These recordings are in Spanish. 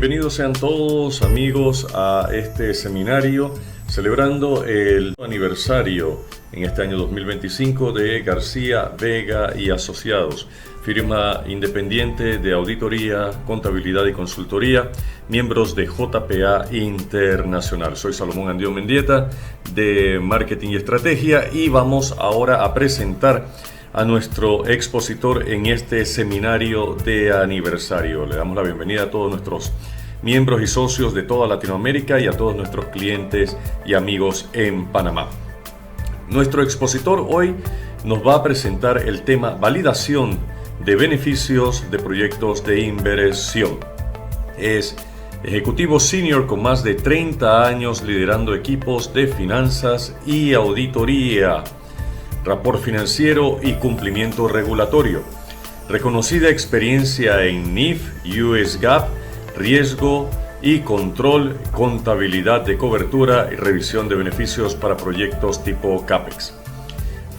Bienvenidos sean todos amigos a este seminario celebrando el aniversario en este año 2025 de García, Vega y Asociados, firma independiente de auditoría, contabilidad y consultoría, miembros de JPA Internacional. Soy Salomón Andío Mendieta de Marketing y Estrategia y vamos ahora a presentar a nuestro expositor en este seminario de aniversario. Le damos la bienvenida a todos nuestros miembros y socios de toda Latinoamérica y a todos nuestros clientes y amigos en Panamá. Nuestro expositor hoy nos va a presentar el tema validación de beneficios de proyectos de inversión. Es ejecutivo senior con más de 30 años liderando equipos de finanzas y auditoría, rapport financiero y cumplimiento regulatorio. Reconocida experiencia en NIF, US GAAP, riesgo y control, contabilidad de cobertura y revisión de beneficios para proyectos tipo CAPEX.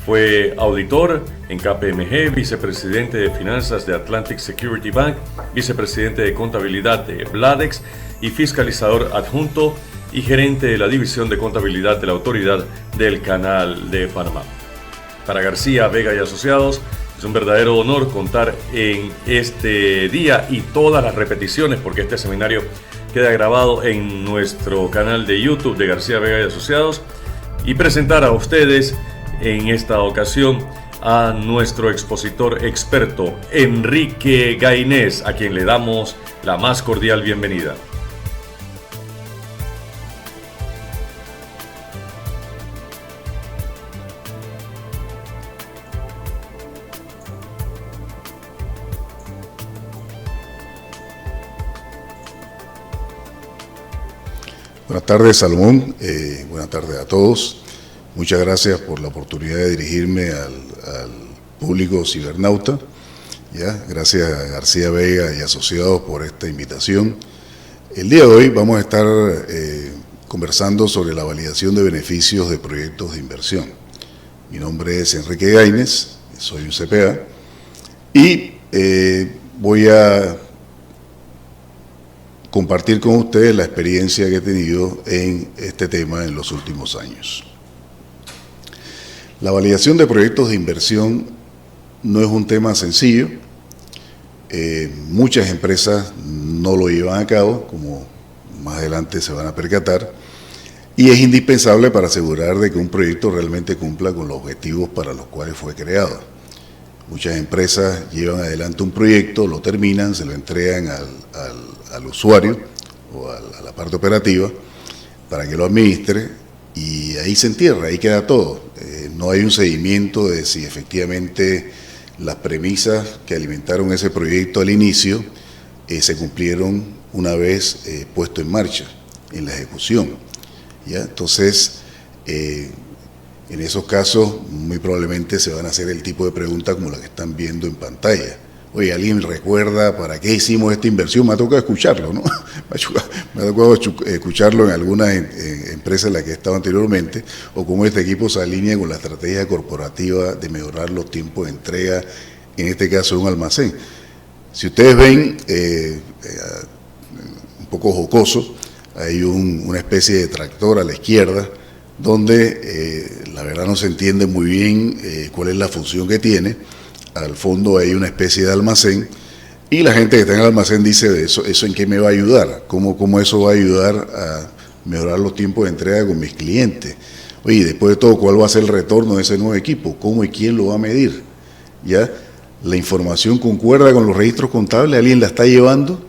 Fue auditor en KPMG, vicepresidente de finanzas de Atlantic Security Bank, vicepresidente de contabilidad de Bladex y fiscalizador adjunto y gerente de la división de contabilidad de la Autoridad del Canal de Panamá. Para García, Vega y Asociados es un verdadero honor contar en este día y todas las repeticiones, porque este seminario queda grabado en nuestro canal de YouTube de García, Vega y Asociados, y presentar a ustedes en esta ocasión a nuestro expositor experto, Enrique Gainés, a quien le damos la más cordial bienvenida. Buenas tardes, Salomón. Buenas tardes a todos. Muchas gracias por la oportunidad de dirigirme al público cibernauta. Gracias a García, Vega y Asociados por esta invitación. El día de hoy vamos a estar conversando sobre la validación de beneficios de proyectos de inversión. Mi nombre es Enrique Gainés, soy un CPA y voy a compartir con ustedes la experiencia que he tenido en este tema en los últimos años. La validación de proyectos de inversión no es un tema sencillo. Muchas empresas no lo llevan a cabo, como más adelante se van a percatar, y es indispensable para asegurar de que un proyecto realmente cumpla con los objetivos para los cuales fue creado. Muchas empresas llevan adelante un proyecto, lo terminan, se lo entregan al usuario o a la parte operativa para que lo administre y ahí se entierra, ahí queda todo. No hay un seguimiento de si efectivamente las premisas que alimentaron ese proyecto al inicio se cumplieron una vez puesto en marcha, en la ejecución. ¿Ya? Entonces, en esos casos muy probablemente se van a hacer el tipo de preguntas como la que están viendo en pantalla. Oye, ¿alguien recuerda para qué hicimos esta inversión? Me ha tocado escucharlo, ¿no? Me ha tocado escucharlo en algunas empresas en las que he estado anteriormente, o cómo este equipo se alinea con la estrategia corporativa de mejorar los tiempos de entrega, en este caso de un almacén. Si ustedes ven, un poco jocoso, hay una especie de tractor a la izquierda, donde la verdad no se entiende muy bien cuál es la función que tiene. Al fondo hay una especie de almacén y la gente que está en el almacén dice, ¿eso en qué me va a ayudar? ¿Cómo eso va a ayudar a mejorar los tiempos de entrega con mis clientes? Oye, después de todo, ¿cuál va a ser el retorno de ese nuevo equipo? ¿Cómo y quién lo va a medir? ¿Ya? La información concuerda con los registros contables, alguien la está llevando,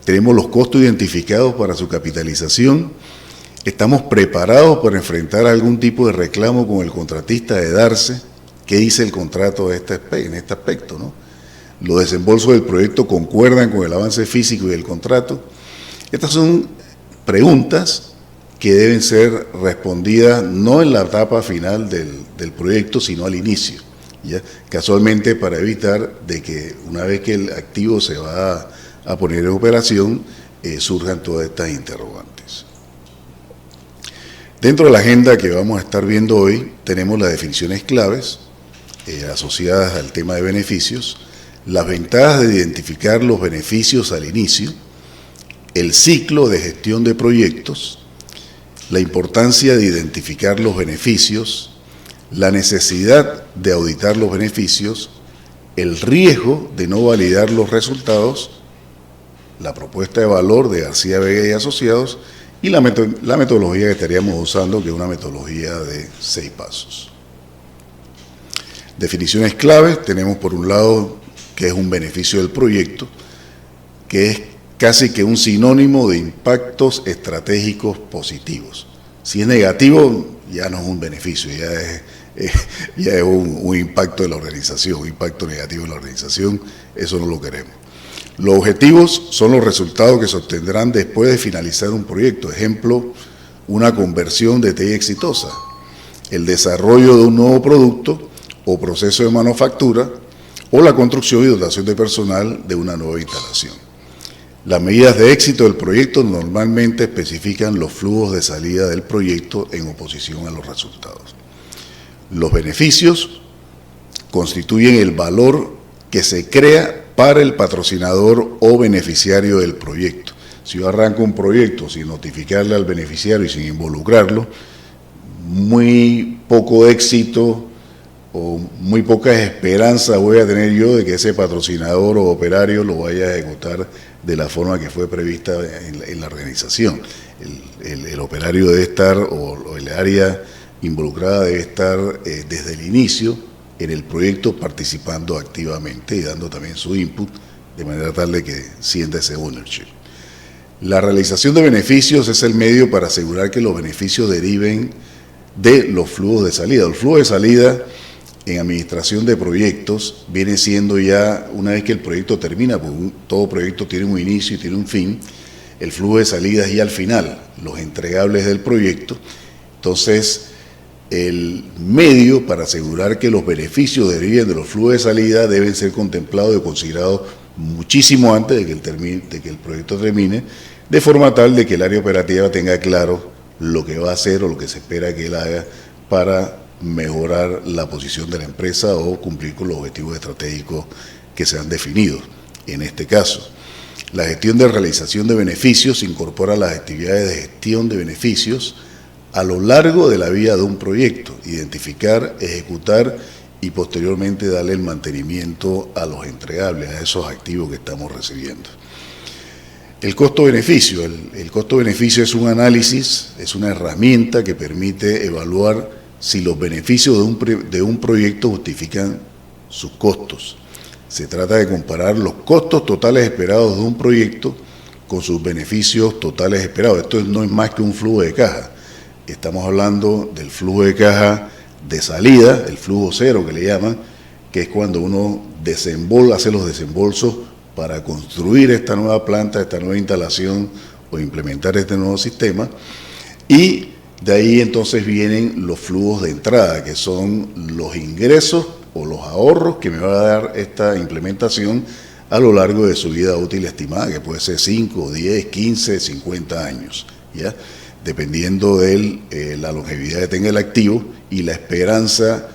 tenemos los costos identificados para su capitalización, estamos preparados para enfrentar algún tipo de reclamo con el contratista de darse. ¿Qué dice el contrato en este aspecto, ¿no? Los desembolsos del proyecto concuerdan con el avance físico y del contrato. Estas son preguntas que deben ser respondidas no en la etapa final del proyecto, sino al inicio, ¿ya? Casualmente para evitar de que una vez que el activo se va a poner en operación, surjan todas estas interrogantes. Dentro de la agenda que vamos a estar viendo hoy, tenemos las definiciones claves asociadas al tema de beneficios, las ventajas de identificar los beneficios al inicio, el ciclo de gestión de proyectos, la importancia de identificar los beneficios, la necesidad de auditar los beneficios, el riesgo de no validar los resultados, la propuesta de valor de García Vega y Asociados y la metodología que estaríamos usando, que es una metodología de 6 pasos. Definiciones claves, tenemos por un lado que es un beneficio del proyecto, que es casi que un sinónimo de impactos estratégicos positivos. Si es negativo, ya no es un beneficio, ya es un impacto de la organización, un impacto negativo de la organización, eso no lo queremos. Los objetivos son los resultados que se obtendrán después de finalizar un proyecto. Ejemplo, una conversión de TI exitosa, el desarrollo de un nuevo producto o proceso de manufactura, o la construcción y dotación de personal de una nueva instalación. Las medidas de éxito del proyecto normalmente especifican los flujos de salida del proyecto en oposición a los resultados. Los beneficios constituyen el valor que se crea para el patrocinador o beneficiario del proyecto. Si yo arranco un proyecto sin notificarle al beneficiario y sin involucrarlo, muy poco éxito o muy pocas esperanzas voy a tener yo de que ese patrocinador o operario lo vaya a ejecutar de la forma que fue prevista en la organización. El operario debe estar, o el área involucrada debe estar desde el inicio en el proyecto, participando activamente y dando también su input, de manera tal de que sienta ese ownership. La realización de beneficios es el medio para asegurar que los beneficios deriven de los flujos de salida. El flujo de salida en administración de proyectos viene siendo ya, una vez que el proyecto termina, porque todo proyecto tiene un inicio y tiene un fin, el flujo de salida es ya al final, los entregables del proyecto. Entonces, el medio para asegurar que los beneficios deriven de los flujos de salida deben ser contemplados y considerados muchísimo antes de que el proyecto termine, de forma tal de que el área operativa tenga claro lo que va a hacer o lo que se espera que él haga para mejorar la posición de la empresa o cumplir con los objetivos estratégicos que se han definido. En este caso, la gestión de realización de beneficios incorpora las actividades de gestión de beneficios a lo largo de la vida de un proyecto, identificar, ejecutar y posteriormente darle el mantenimiento a los entregables, a esos activos que estamos recibiendo. El costo-beneficio. El costo-beneficio es un análisis, es una herramienta que permite evaluar si los beneficios de un proyecto justifican sus costos. Se trata de comparar los costos totales esperados de un proyecto con sus beneficios totales esperados. Esto no es más que un flujo de caja. Estamos hablando del flujo de caja de salida, el flujo cero que le llaman, que es cuando uno hace los desembolsos para construir esta nueva planta, esta nueva instalación o implementar este nuevo sistema, y de ahí entonces vienen los flujos de entrada, que son los ingresos o los ahorros que me va a dar esta implementación a lo largo de su vida útil estimada, que puede ser 5, 10, 15, 50 años, ¿ya? Dependiendo de la longevidad que tenga el activo y la esperanza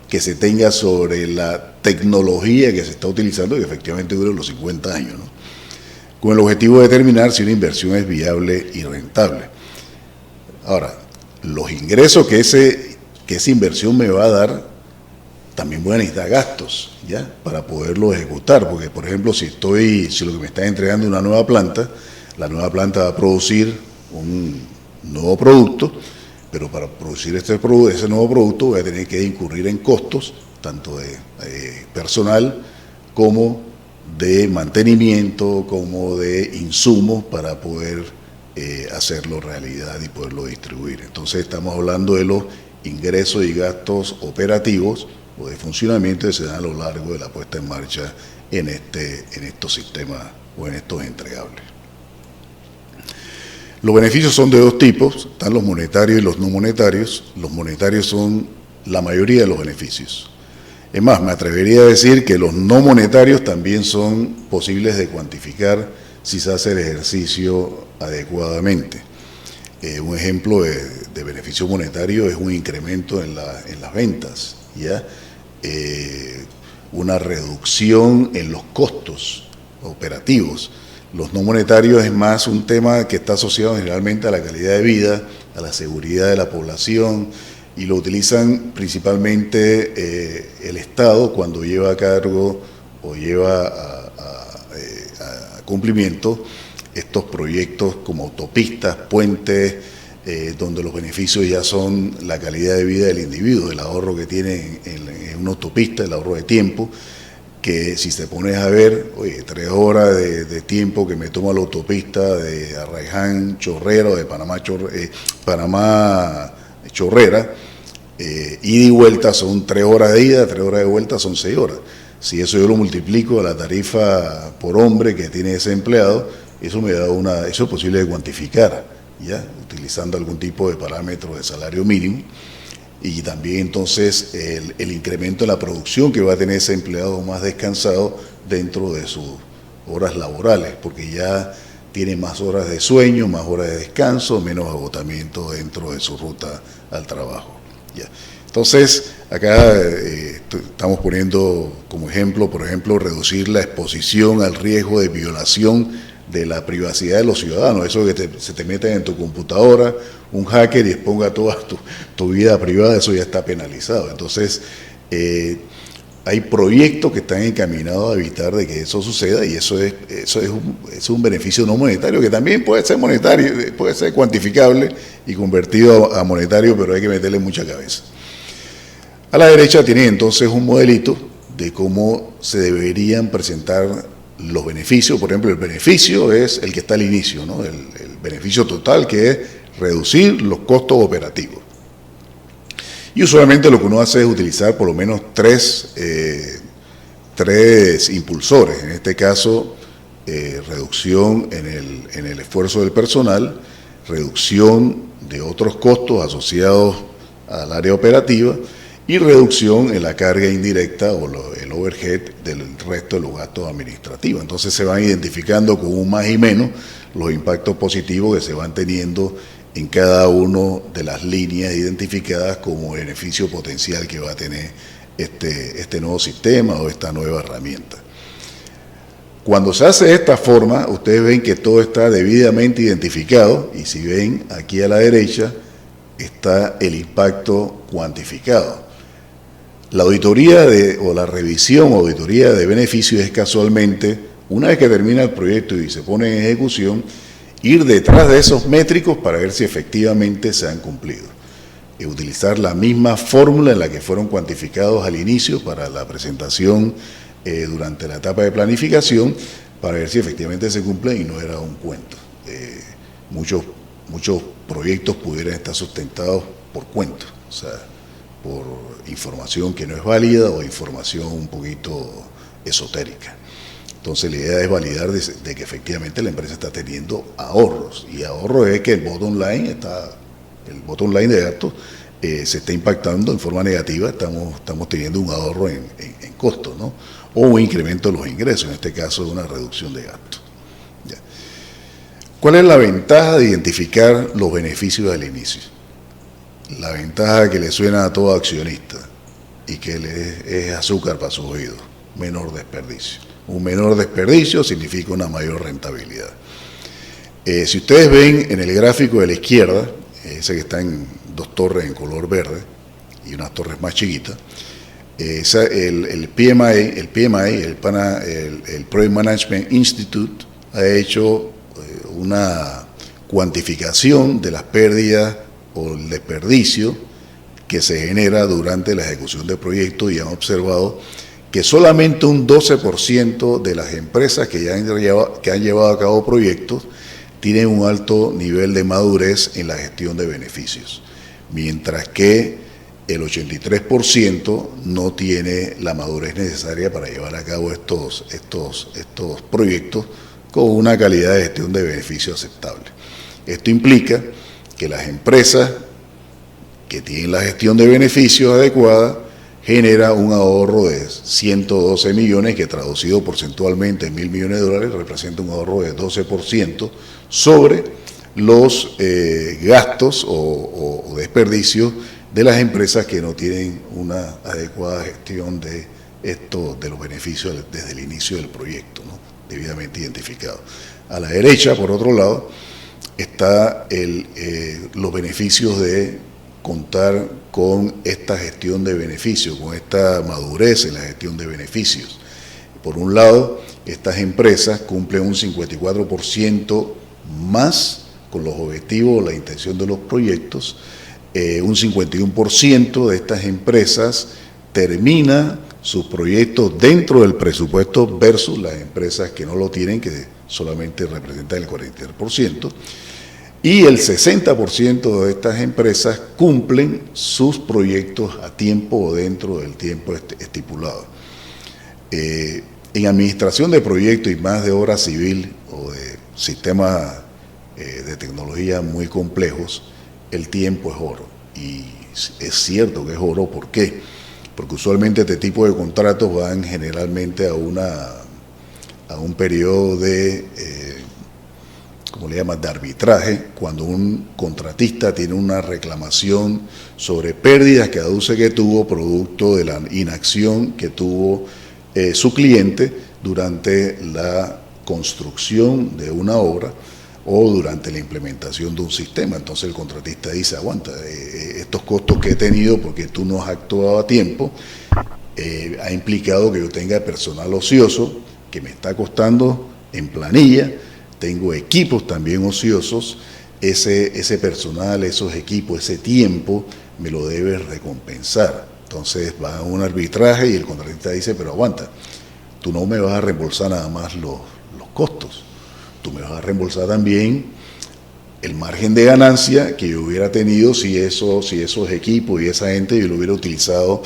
que se tenga sobre la tecnología que se está utilizando, que efectivamente dure los 50 años, ¿no? Con el objetivo de determinar si una inversión es viable y rentable. Ahora, los ingresos que esa inversión me va a dar, también voy a necesitar gastos, ¿ya? Para poderlo ejecutar, porque por ejemplo, si lo que me está entregando es una nueva planta, la nueva planta va a producir un nuevo producto, pero para producir ese nuevo producto voy a tener que incurrir en costos, tanto de personal como de mantenimiento, como de insumos para poder hacerlo realidad y poderlo distribuir. Entonces estamos hablando de los ingresos y gastos operativos o de funcionamiento que se dan a lo largo de la puesta en marcha en estos sistemas o en estos entregables. Los beneficios son de dos tipos, están los monetarios y los no monetarios. Los monetarios son la mayoría de los beneficios. Es más, me atrevería a decir que los no monetarios también son posibles de cuantificar si se hace el ejercicio adecuadamente. Un ejemplo de beneficio monetario es un incremento en las ventas, ¿ya? Una reducción en los costos operativos. Los no monetarios es más un tema que está asociado generalmente a la calidad de vida, a la seguridad de la población, y lo utilizan principalmente el Estado cuando lleva a cargo o lleva a cumplimiento estos proyectos como autopistas, puentes, donde los beneficios ya son la calidad de vida del individuo, el ahorro que tiene en una autopista, el ahorro de tiempo, que si te pones a ver, oye, 3 horas de tiempo que me toma la autopista de Arraiján Chorrera o de Panamá Chorrera, ida y vuelta son 3 horas de ida, 3 horas de vuelta son 6 horas. Si eso yo lo multiplico a la tarifa por hombre que tiene ese empleado, eso me da eso es posible de cuantificar, ¿ya? Utilizando algún tipo de parámetro de salario mínimo, y también entonces el incremento en la producción que va a tener ese empleado más descansado dentro de sus horas laborales, porque ya tiene más horas de sueño, más horas de descanso, menos agotamiento dentro de su ruta al trabajo, ¿ya? Entonces, acá estamos poniendo como ejemplo, por ejemplo, reducir la exposición al riesgo de violación de la privacidad de los ciudadanos. Eso que se te meten en tu computadora, un hacker, y exponga toda tu vida privada, eso ya está penalizado. Entonces, hay proyectos que están encaminados a evitar de que eso suceda, y eso es un beneficio no monetario que también puede ser monetario, puede ser cuantificable y convertido a monetario, pero hay que meterle mucha cabeza. A la derecha tiene entonces un modelito de cómo se deberían presentar los beneficios. Por ejemplo, el beneficio es el que está al inicio, ¿no? El beneficio total, que es reducir los costos operativos. Y usualmente lo que uno hace es utilizar por lo menos tres impulsores. En este caso, reducción en el esfuerzo del personal, reducción de otros costos asociados al área operativa, y reducción en la carga indirecta o el overhead del resto de los gastos administrativos. Entonces se van identificando con un más y menos los impactos positivos que se van teniendo en cada una de las líneas identificadas como beneficio potencial que va a tener este nuevo sistema o esta nueva herramienta. Cuando se hace de esta forma, ustedes ven que todo está debidamente identificado, y si ven aquí a la derecha está el impacto cuantificado. La auditoría o la revisión o auditoría de beneficios es casualmente, una vez que termina el proyecto y se pone en ejecución, ir detrás de esos métricos para ver si efectivamente se han cumplido. Y utilizar la misma fórmula en la que fueron cuantificados al inicio para la presentación durante la etapa de planificación, para ver si efectivamente se cumplen y no era un cuento. Muchos proyectos pudieran estar sustentados por cuentos, o sea, por información que no es válida o información un poquito esotérica. Entonces la idea es validar de que efectivamente la empresa está teniendo ahorros, y ahorro es que el bottom line de gastos se está impactando en forma negativa, estamos teniendo un ahorro en costos, ¿no? O un incremento de los ingresos, en este caso una reducción de gastos. ¿Ya? ¿Cuál es la ventaja de identificar los beneficios al inicio? La ventaja que le suena a todo accionista y que es azúcar para sus oídos: menor desperdicio. Un menor desperdicio significa una mayor rentabilidad. Si ustedes ven en el gráfico de la izquierda, ese que está en 2 torres en color verde y unas torres más chiquitas, el PMI, el Project Management Institute, ha hecho una cuantificación de las pérdidas o el desperdicio que se genera durante la ejecución del proyecto, y han observado que solamente un 12% de las empresas que han llevado a cabo proyectos tienen un alto nivel de madurez en la gestión de beneficios, mientras que el 83% no tiene la madurez necesaria para llevar a cabo estos proyectos con una calidad de gestión de beneficios aceptable. Esto implica que las empresas que tienen la gestión de beneficios adecuada genera un ahorro de 112 millones, que traducido porcentualmente en $1.000 millones representa un ahorro de 12% sobre los gastos o desperdicios de las empresas que no tienen una adecuada gestión de los beneficios desde el inicio del proyecto, ¿no? Debidamente identificado. A la derecha, por otro lado, está los beneficios de contar con esta gestión de beneficios, con esta madurez en la gestión de beneficios. Por un lado, estas empresas cumplen un 54% más con los objetivos o la intención de los proyectos. Un 51% de estas empresas termina sus proyectos dentro del presupuesto versus las empresas que no lo tienen, que solamente representan el 43%. Y el 60% de estas empresas cumplen sus proyectos a tiempo o dentro del tiempo estipulado. En administración de proyectos y más de obra civil o de sistemas de tecnología muy complejos, el tiempo es oro. Y es cierto que es oro, ¿por qué? Porque usualmente este tipo de contratos van generalmente a un periodo de, ¿cómo le llaman?, de arbitraje, cuando un contratista tiene una reclamación sobre pérdidas que aduce que tuvo producto de la inacción que tuvo su cliente durante la construcción de una obra o durante la implementación de un sistema. Entonces el contratista dice, aguanta, estos costos que he tenido porque tú no has actuado a tiempo, ha implicado que yo tenga personal ocioso que me está costando en planilla, tengo equipos también ociosos, ese personal, esos equipos, ese tiempo me lo debes recompensar. Entonces va a un arbitraje y el contratista dice, pero aguanta, tú no me vas a reembolsar nada más los costos, tú me vas a reembolsar también el margen de ganancia que yo hubiera tenido si esos equipos y esa gente yo lo hubiera utilizado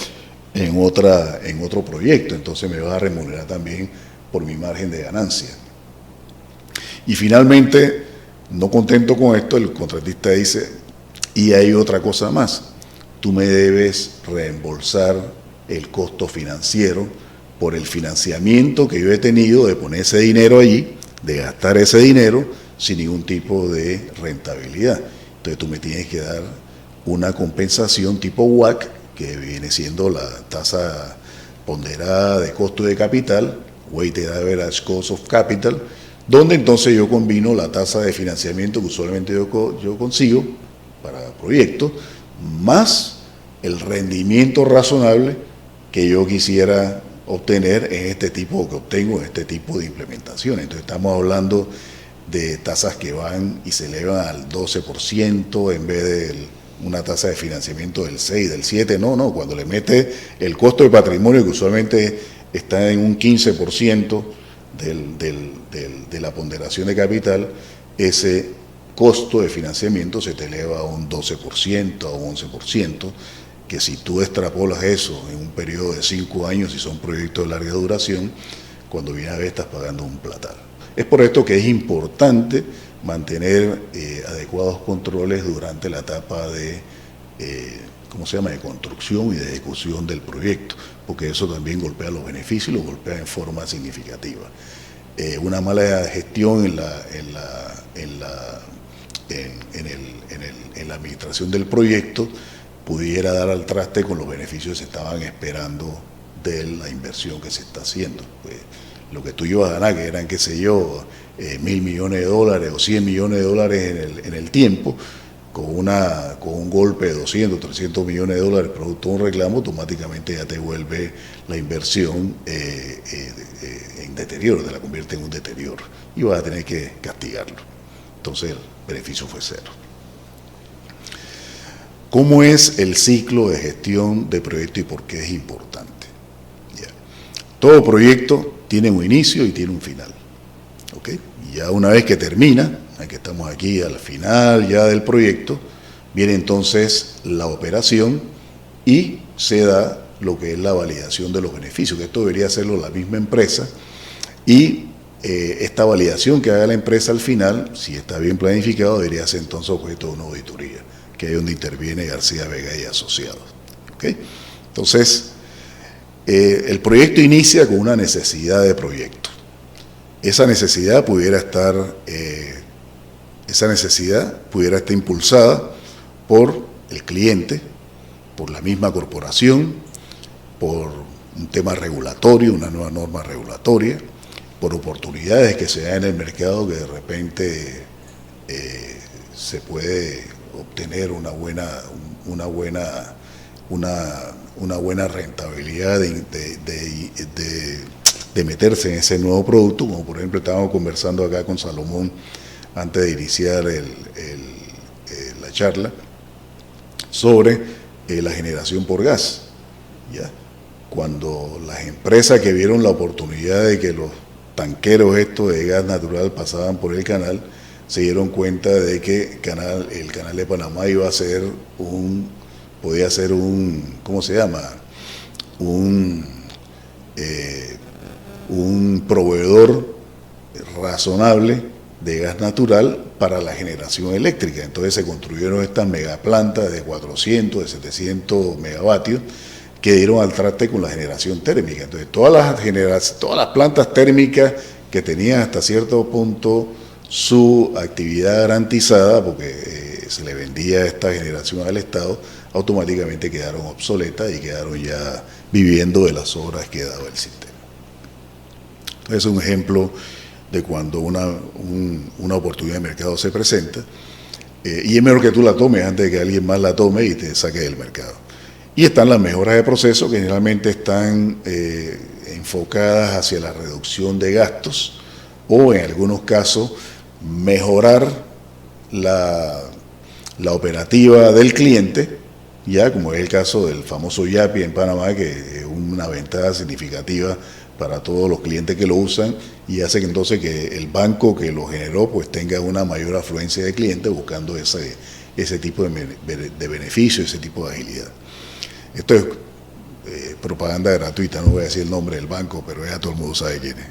en otro proyecto. Entonces me vas a remunerar también por mi margen de ganancia. Y finalmente, no contento con esto, el contratista dice, y hay otra cosa más, tú me debes reembolsar el costo financiero por el financiamiento que yo he tenido de poner ese dinero allí, de gastar ese dinero sin ningún tipo de rentabilidad. Entonces tú me tienes que dar una compensación tipo WACC, que viene siendo la tasa ponderada de costo de capital, Weighted Average Cost of Capital, donde entonces yo combino la tasa de financiamiento que usualmente yo consigo para proyectos, más el rendimiento razonable que yo quisiera obtener en este tipo, que obtengo en este tipo de implementaciones. Entonces estamos hablando de tasas que van y se elevan al 12% en vez de una tasa de financiamiento del 6, del 7, no, cuando le mete el costo de patrimonio que usualmente está en un 15% de la ponderación de capital, ese costo de financiamiento se te eleva a un 12%, a un 11%, que si tú extrapolas eso en un periodo de 5 años, y son proyectos de larga duración, cuando vienes a ver estás pagando un platal. Es por esto que es importante mantener adecuados controles durante la etapa de, de construcción y de ejecución del proyecto, porque eso también golpea los beneficios y los golpea en forma significativa. Una mala gestión en la administración del proyecto pudiera dar al traste con los beneficios que se estaban esperando de la inversión que se está haciendo. Pues, lo que tú ibas a ganar, que eran, qué sé yo, $1.000 millones o $100 millones en el tiempo, con un golpe de 200, 300 millones de dólares producto de un reclamo, automáticamente ya te vuelve la inversión en deterioro, te la convierte en un deterioro y vas a tener que castigarlo. Entonces el beneficio fue cero. ¿Cómo es el ciclo de gestión de proyecto y por qué es importante? Ya. Todo proyecto tiene un inicio y tiene un final. ¿Okay? Y ya una vez que termina, que estamos aquí al final ya del proyecto, viene entonces la operación y se da lo que es la validación de los beneficios, que esto debería hacerlo la misma empresa, y esta validación que haga la empresa al final, si está bien planificado, debería ser entonces objeto de una auditoría, que es donde interviene García Vega y Asociados. ¿Okay? Entonces, el proyecto inicia con una necesidad de proyecto. Esa necesidad pudiera estar impulsada por el cliente, por la misma corporación, por un tema regulatorio, una nueva norma regulatoria, por oportunidades que se dan en el mercado que de repente se puede obtener una buena rentabilidad de meterse en ese nuevo producto, como por ejemplo estábamos conversando acá con Salomón antes de iniciar la charla sobre la generación por gas, ¿ya? Cuando las empresas que vieron la oportunidad de que los tanqueros estos de gas natural pasaban por el canal, se dieron cuenta de que el canal de Panamá iba a ser podía ser ¿cómo se llama? Un proveedor razonable de gas natural para la generación eléctrica. Entonces se construyeron estas megaplantas de 400, de 700 megavatios que dieron al traste con la generación térmica. Entonces todas las plantas térmicas que tenían hasta cierto punto su actividad garantizada, porque se le vendía esta generación al Estado, automáticamente quedaron obsoletas y quedaron ya viviendo de las obras que daba el sistema. Entonces es un ejemplo de cuando una oportunidad de mercado se presenta, y es mejor que tú la tomes antes de que alguien más la tome y te saque del mercado. Y están las mejoras de proceso, que generalmente están enfocadas hacia la reducción de gastos o en algunos casos mejorar la operativa del cliente, ya como es el caso del famoso Yapi en Panamá, que es una ventaja significativa para todos los clientes que lo usan y hace que entonces que el banco que lo generó pues tenga una mayor afluencia de clientes buscando ese tipo de beneficio, ese tipo de agilidad. Esto es propaganda gratuita, no voy a decir el nombre del banco, pero ya todo el mundo sabe quién es.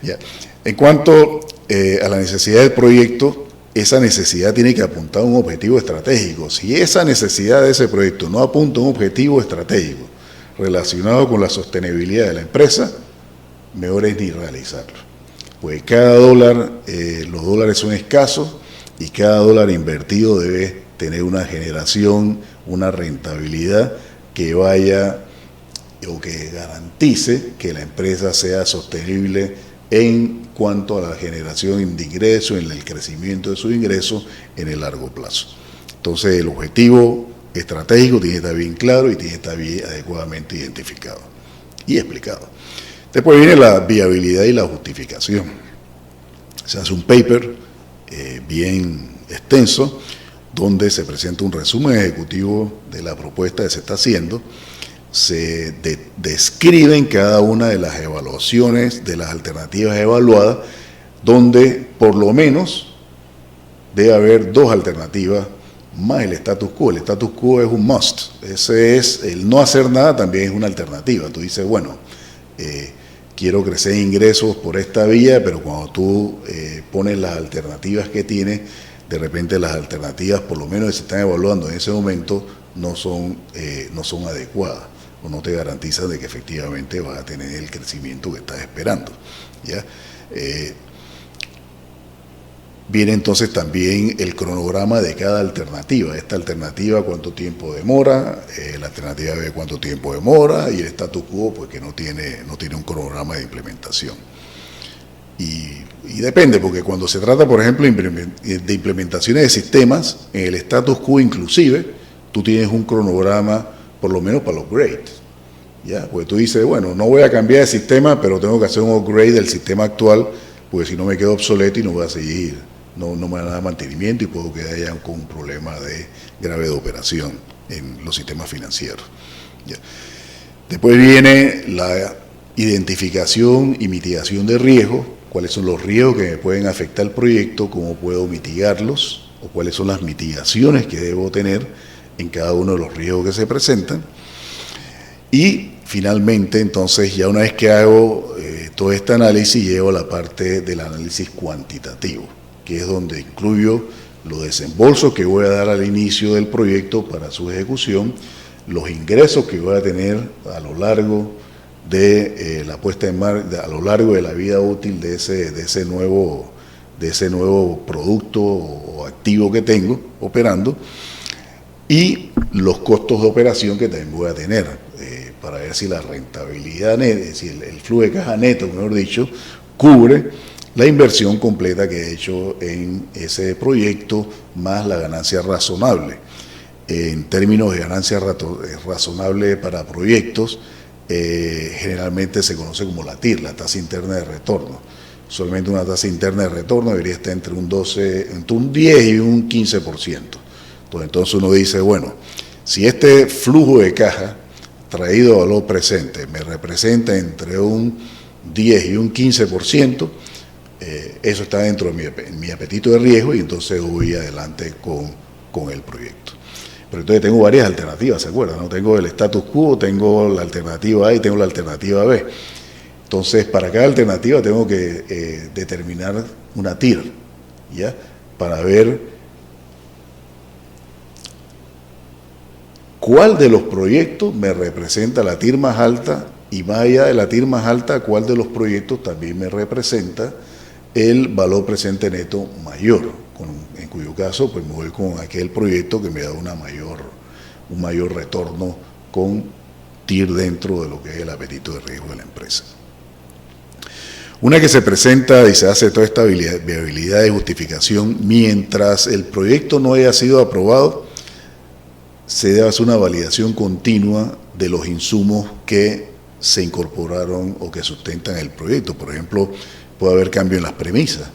Ya. En cuanto a la necesidad del proyecto, esa necesidad tiene que apuntar a un objetivo estratégico. Si esa necesidad de ese proyecto no apunta a un objetivo estratégico relacionado con la sostenibilidad de la empresa, mejor es ni realizarlo. Pues cada dólar, los dólares son escasos y cada dólar invertido debe tener una generación, una rentabilidad que vaya o que garantice que la empresa sea sostenible en cuanto a la generación de ingresos, en el crecimiento de sus ingresos en el largo plazo. Entonces el objetivo estratégico tiene que estar bien claro y tiene que estar bien adecuadamente identificado y explicado. Después viene la viabilidad y la justificación. Se hace un paper bien extenso donde se presenta un resumen ejecutivo de la propuesta que se está haciendo. Se describen cada una de las evaluaciones, de las alternativas evaluadas, donde por lo menos debe haber dos alternativas más el status quo. El status quo es un must. Ese es el no hacer nada, también es una alternativa. Tú dices, bueno, quiero crecer ingresos por esta vía, pero cuando tú pones las alternativas que tienes, de repente las alternativas, por lo menos que se están evaluando en ese momento, no son adecuadas o no te garantizan de que efectivamente vas a tener el crecimiento que estás esperando, ¿ya? Viene entonces también el cronograma de cada alternativa. Esta alternativa, cuánto tiempo demora, la alternativa B, cuánto tiempo demora, y el status quo, pues que no tiene un cronograma de implementación. Y depende, porque cuando se trata, por ejemplo, de implementaciones de sistemas, en el status quo inclusive, tú tienes un cronograma, por lo menos para los upgrades. ¿Ya? Porque tú dices, bueno, no voy a cambiar de sistema, pero tengo que hacer un upgrade del sistema actual, porque si no me quedo obsoleto y no voy a seguir, no me van a dar mantenimiento y puedo quedar ya con un problema grave de operación en los sistemas financieros. ¿Ya? Después viene la identificación y mitigación de riesgos, cuáles son los riesgos que me pueden afectar el proyecto, cómo puedo mitigarlos, o cuáles son las mitigaciones que debo tener en cada uno de los riesgos que se presentan. Y finalmente, entonces, ya una vez que hago todo este análisis, llego a la parte del análisis cuantitativo, que es donde incluyo los desembolsos que voy a dar al inicio del proyecto para su ejecución, los ingresos que voy a tener a lo largo de la puesta en marcha, a lo largo de la vida útil de ese nuevo producto o activo que tengo operando, y los costos de operación que también voy a tener para ver si la rentabilidad neta, si el flujo de caja neto, mejor dicho, cubre la inversión completa que he hecho en ese proyecto más la ganancia razonable. En términos de ganancia razonable para proyectos, generalmente se conoce como la TIR, la tasa interna de retorno. Solamente una tasa interna de retorno debería estar entre un 10 y un 15%. Entonces uno dice, bueno, si este flujo de caja traído a valor presente me representa entre un 10 y un 15%, eso está dentro de mi apetito de riesgo y entonces voy adelante con el proyecto. Pero entonces tengo varias alternativas, ¿se acuerdan? ¿No? Tengo el status quo, tengo la alternativa A y tengo la alternativa B. Entonces, para cada alternativa tengo que determinar una TIR, ¿ya? Para ver cuál de los proyectos me representa la TIR más alta y más allá de la TIR más alta, cuál de los proyectos también me representa el valor presente neto mayor, en cuyo caso pues me voy con aquel proyecto que me da un mayor retorno con TIR dentro de lo que es el apetito de riesgo de la empresa. Una que se presenta y se hace toda esta viabilidad de justificación mientras el proyecto no haya sido aprobado, se debe hacer una validación continua de los insumos que se incorporaron o que sustentan el proyecto. Por ejemplo, puede haber cambio en las premisas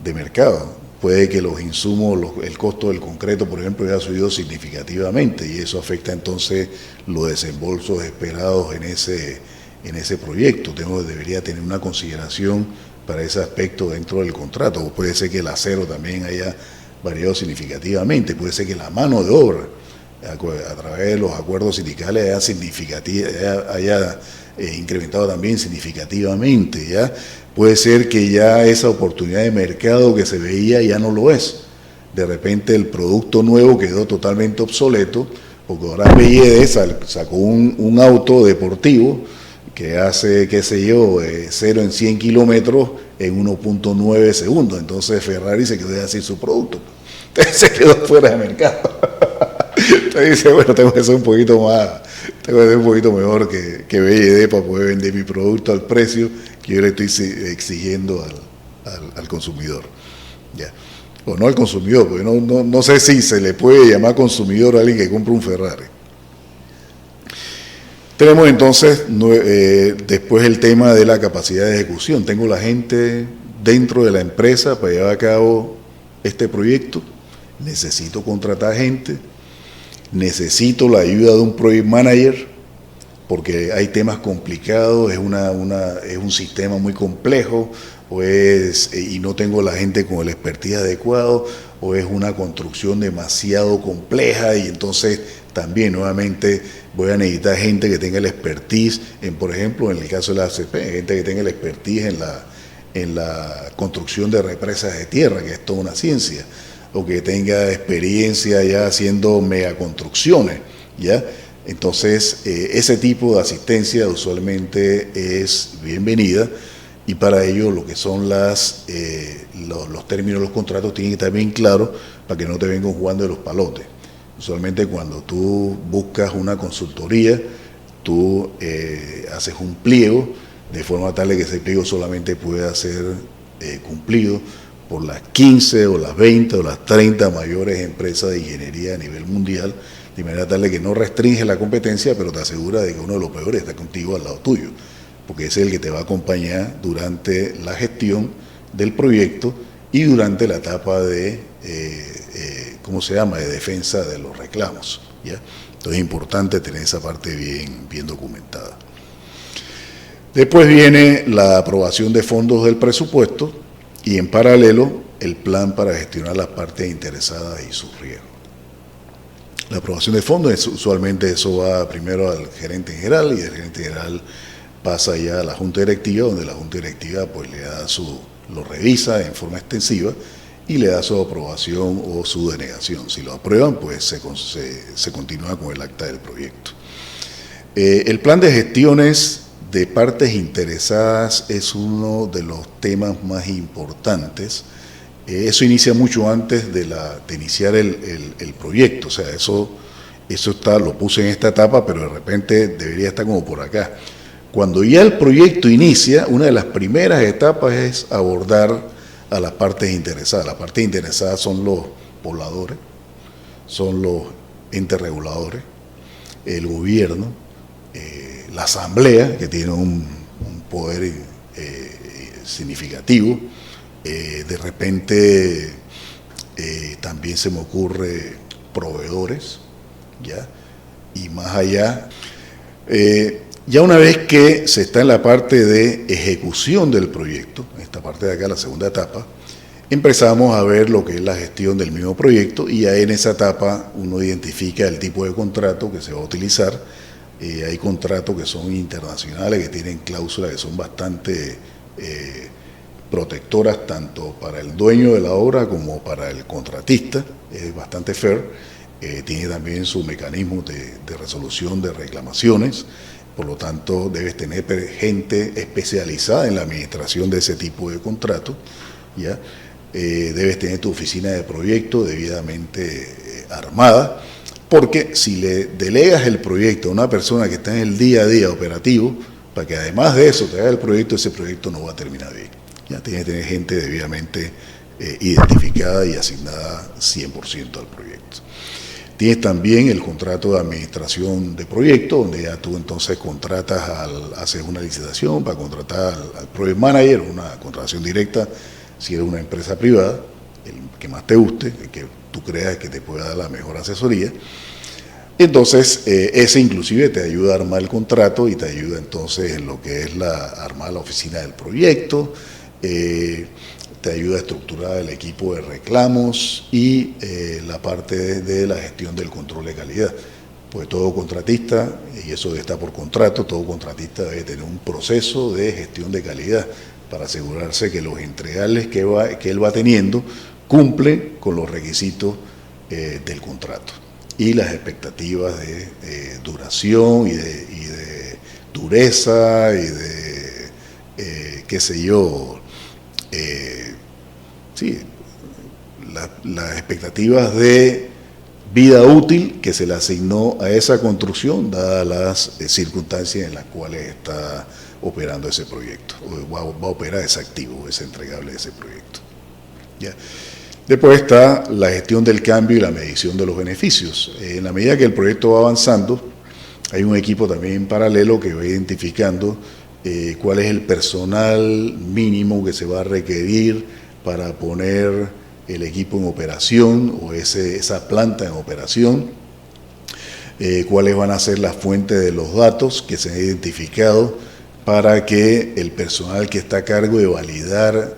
de mercado. Puede que los insumos, el costo del concreto, por ejemplo, haya subido significativamente y eso afecta entonces los desembolsos esperados en ese proyecto. Debería tener una consideración para ese aspecto dentro del contrato. O puede ser que el acero también haya variado significativamente. Puede ser que la mano de obra, a través de los acuerdos sindicales, haya incrementado también significativamente, ¿ya? Puede ser que ya esa oportunidad de mercado que se veía ya no lo es. De repente el producto nuevo quedó totalmente obsoleto, porque ahora BYD sacó un auto deportivo que hace, qué sé yo, 0 en 100 kilómetros en 1.9 segundos. Entonces Ferrari se quedó de hacer su producto. Entonces se quedó fuera de mercado. Entonces dice, bueno, tengo que ser un poquito mejor que BYD para poder vender mi producto al precio que yo le estoy exigiendo al consumidor. Ya. O no al consumidor, porque no sé si se le puede llamar consumidor a alguien que compra un Ferrari. Tenemos entonces después el tema de la capacidad de ejecución. Tengo la gente dentro de la empresa para llevar a cabo este proyecto. Necesito contratar gente. Necesito la ayuda de un project manager porque hay temas complicados, es un sistema muy complejo y no tengo la gente con el expertise adecuado, o es una construcción demasiado compleja y entonces también nuevamente voy a necesitar gente que tenga el expertise, por ejemplo, en el caso de la ACP, gente que tenga el expertise en la construcción de represas de tierra, que es toda una ciencia, o que tenga experiencia ya haciendo megaconstrucciones, ¿ya? Entonces, ese tipo de asistencia usualmente es bienvenida y para ello lo que son los términos de los contratos tienen que estar bien claros para que no te vengan jugando de los palotes. Usualmente cuando tú buscas una consultoría, tú haces un pliego de forma tal de que ese pliego solamente pueda ser cumplido por las 15 o las 20 o las 30 mayores empresas de ingeniería a nivel mundial, de manera tal de que no restringe la competencia, pero te asegura de que uno de los peores está contigo al lado tuyo, porque ese es el que te va a acompañar durante la gestión del proyecto y durante la etapa de, de defensa de los reclamos, ¿ya? Entonces es importante tener esa parte bien documentada. Después viene la aprobación de fondos del presupuesto y en paralelo el plan para gestionar las partes interesadas y sus riesgos. La aprobación de fondos, usualmente eso va primero al gerente general y el gerente general pasa ya a la junta directiva, donde la junta directiva pues lo revisa en forma extensiva y le da su aprobación o su denegación. Si lo aprueban, pues se continúa con el acta del proyecto. El plan de gestiones de partes interesadas es uno de los temas más importantes. Eso inicia mucho antes de iniciar el proyecto, o sea, eso Eso lo puse en esta etapa, pero de repente debería estar como por acá. Cuando ya el proyecto inicia, una de las primeras etapas es abordar a las partes interesadas. Las partes interesadas son los pobladores, son los entes reguladores, el gobierno, la asamblea, que tiene un poder significativo. De repente también se me ocurre proveedores, ¿ya? Y más allá, ya una vez que se está en la parte de ejecución del proyecto, esta parte de acá, la segunda etapa, empezamos a ver lo que es la gestión del mismo proyecto, y ya en esa etapa uno identifica el tipo de contrato que se va a utilizar. Hay contratos que son internacionales, que tienen cláusulas que son bastante protectoras tanto para el dueño de la obra como para el contratista, es bastante fair. Tiene también su mecanismo de resolución de reclamaciones, por lo tanto debes tener gente especializada en la administración de ese tipo de contratos, ¿ya? Debes tener tu oficina de proyecto debidamente armada, porque si le delegas el proyecto a una persona que está en el día a día operativo, para que además de eso te haga el proyecto, ese proyecto no va a terminar bien. Ya tienes que tener gente debidamente identificada y asignada 100% al proyecto. Tienes también el contrato de administración de proyecto, donde ya tú entonces haces una licitación para contratar al project manager, una contratación directa, si eres una empresa privada, el que más te guste, el que tú creas que te pueda dar la mejor asesoría. Entonces, ese inclusive te ayuda a armar el contrato y te ayuda entonces en lo que es armar la oficina del proyecto, te ayuda a estructurar el equipo de reclamos y la parte de la gestión del control de calidad. Pues todo contratista, y eso está por contrato, todo contratista debe tener un proceso de gestión de calidad para asegurarse que los entregables que él va teniendo cumplen con los requisitos del contrato y las expectativas de duración y de dureza y de, qué sé yo, sí, las expectativas de vida útil que se le asignó a esa construcción, dadas las circunstancias en las cuales está operando ese proyecto, o va a operar ese activo, ese entregable de ese proyecto. ¿Ya? Después está la gestión del cambio y la medición de los beneficios. En la medida que el proyecto va avanzando, hay un equipo también en paralelo que va identificando cuál es el personal mínimo que se va a requerir para poner el equipo en operación o esa planta en operación, cuáles van a ser las fuentes de los datos que se han identificado para que el personal que está a cargo de validar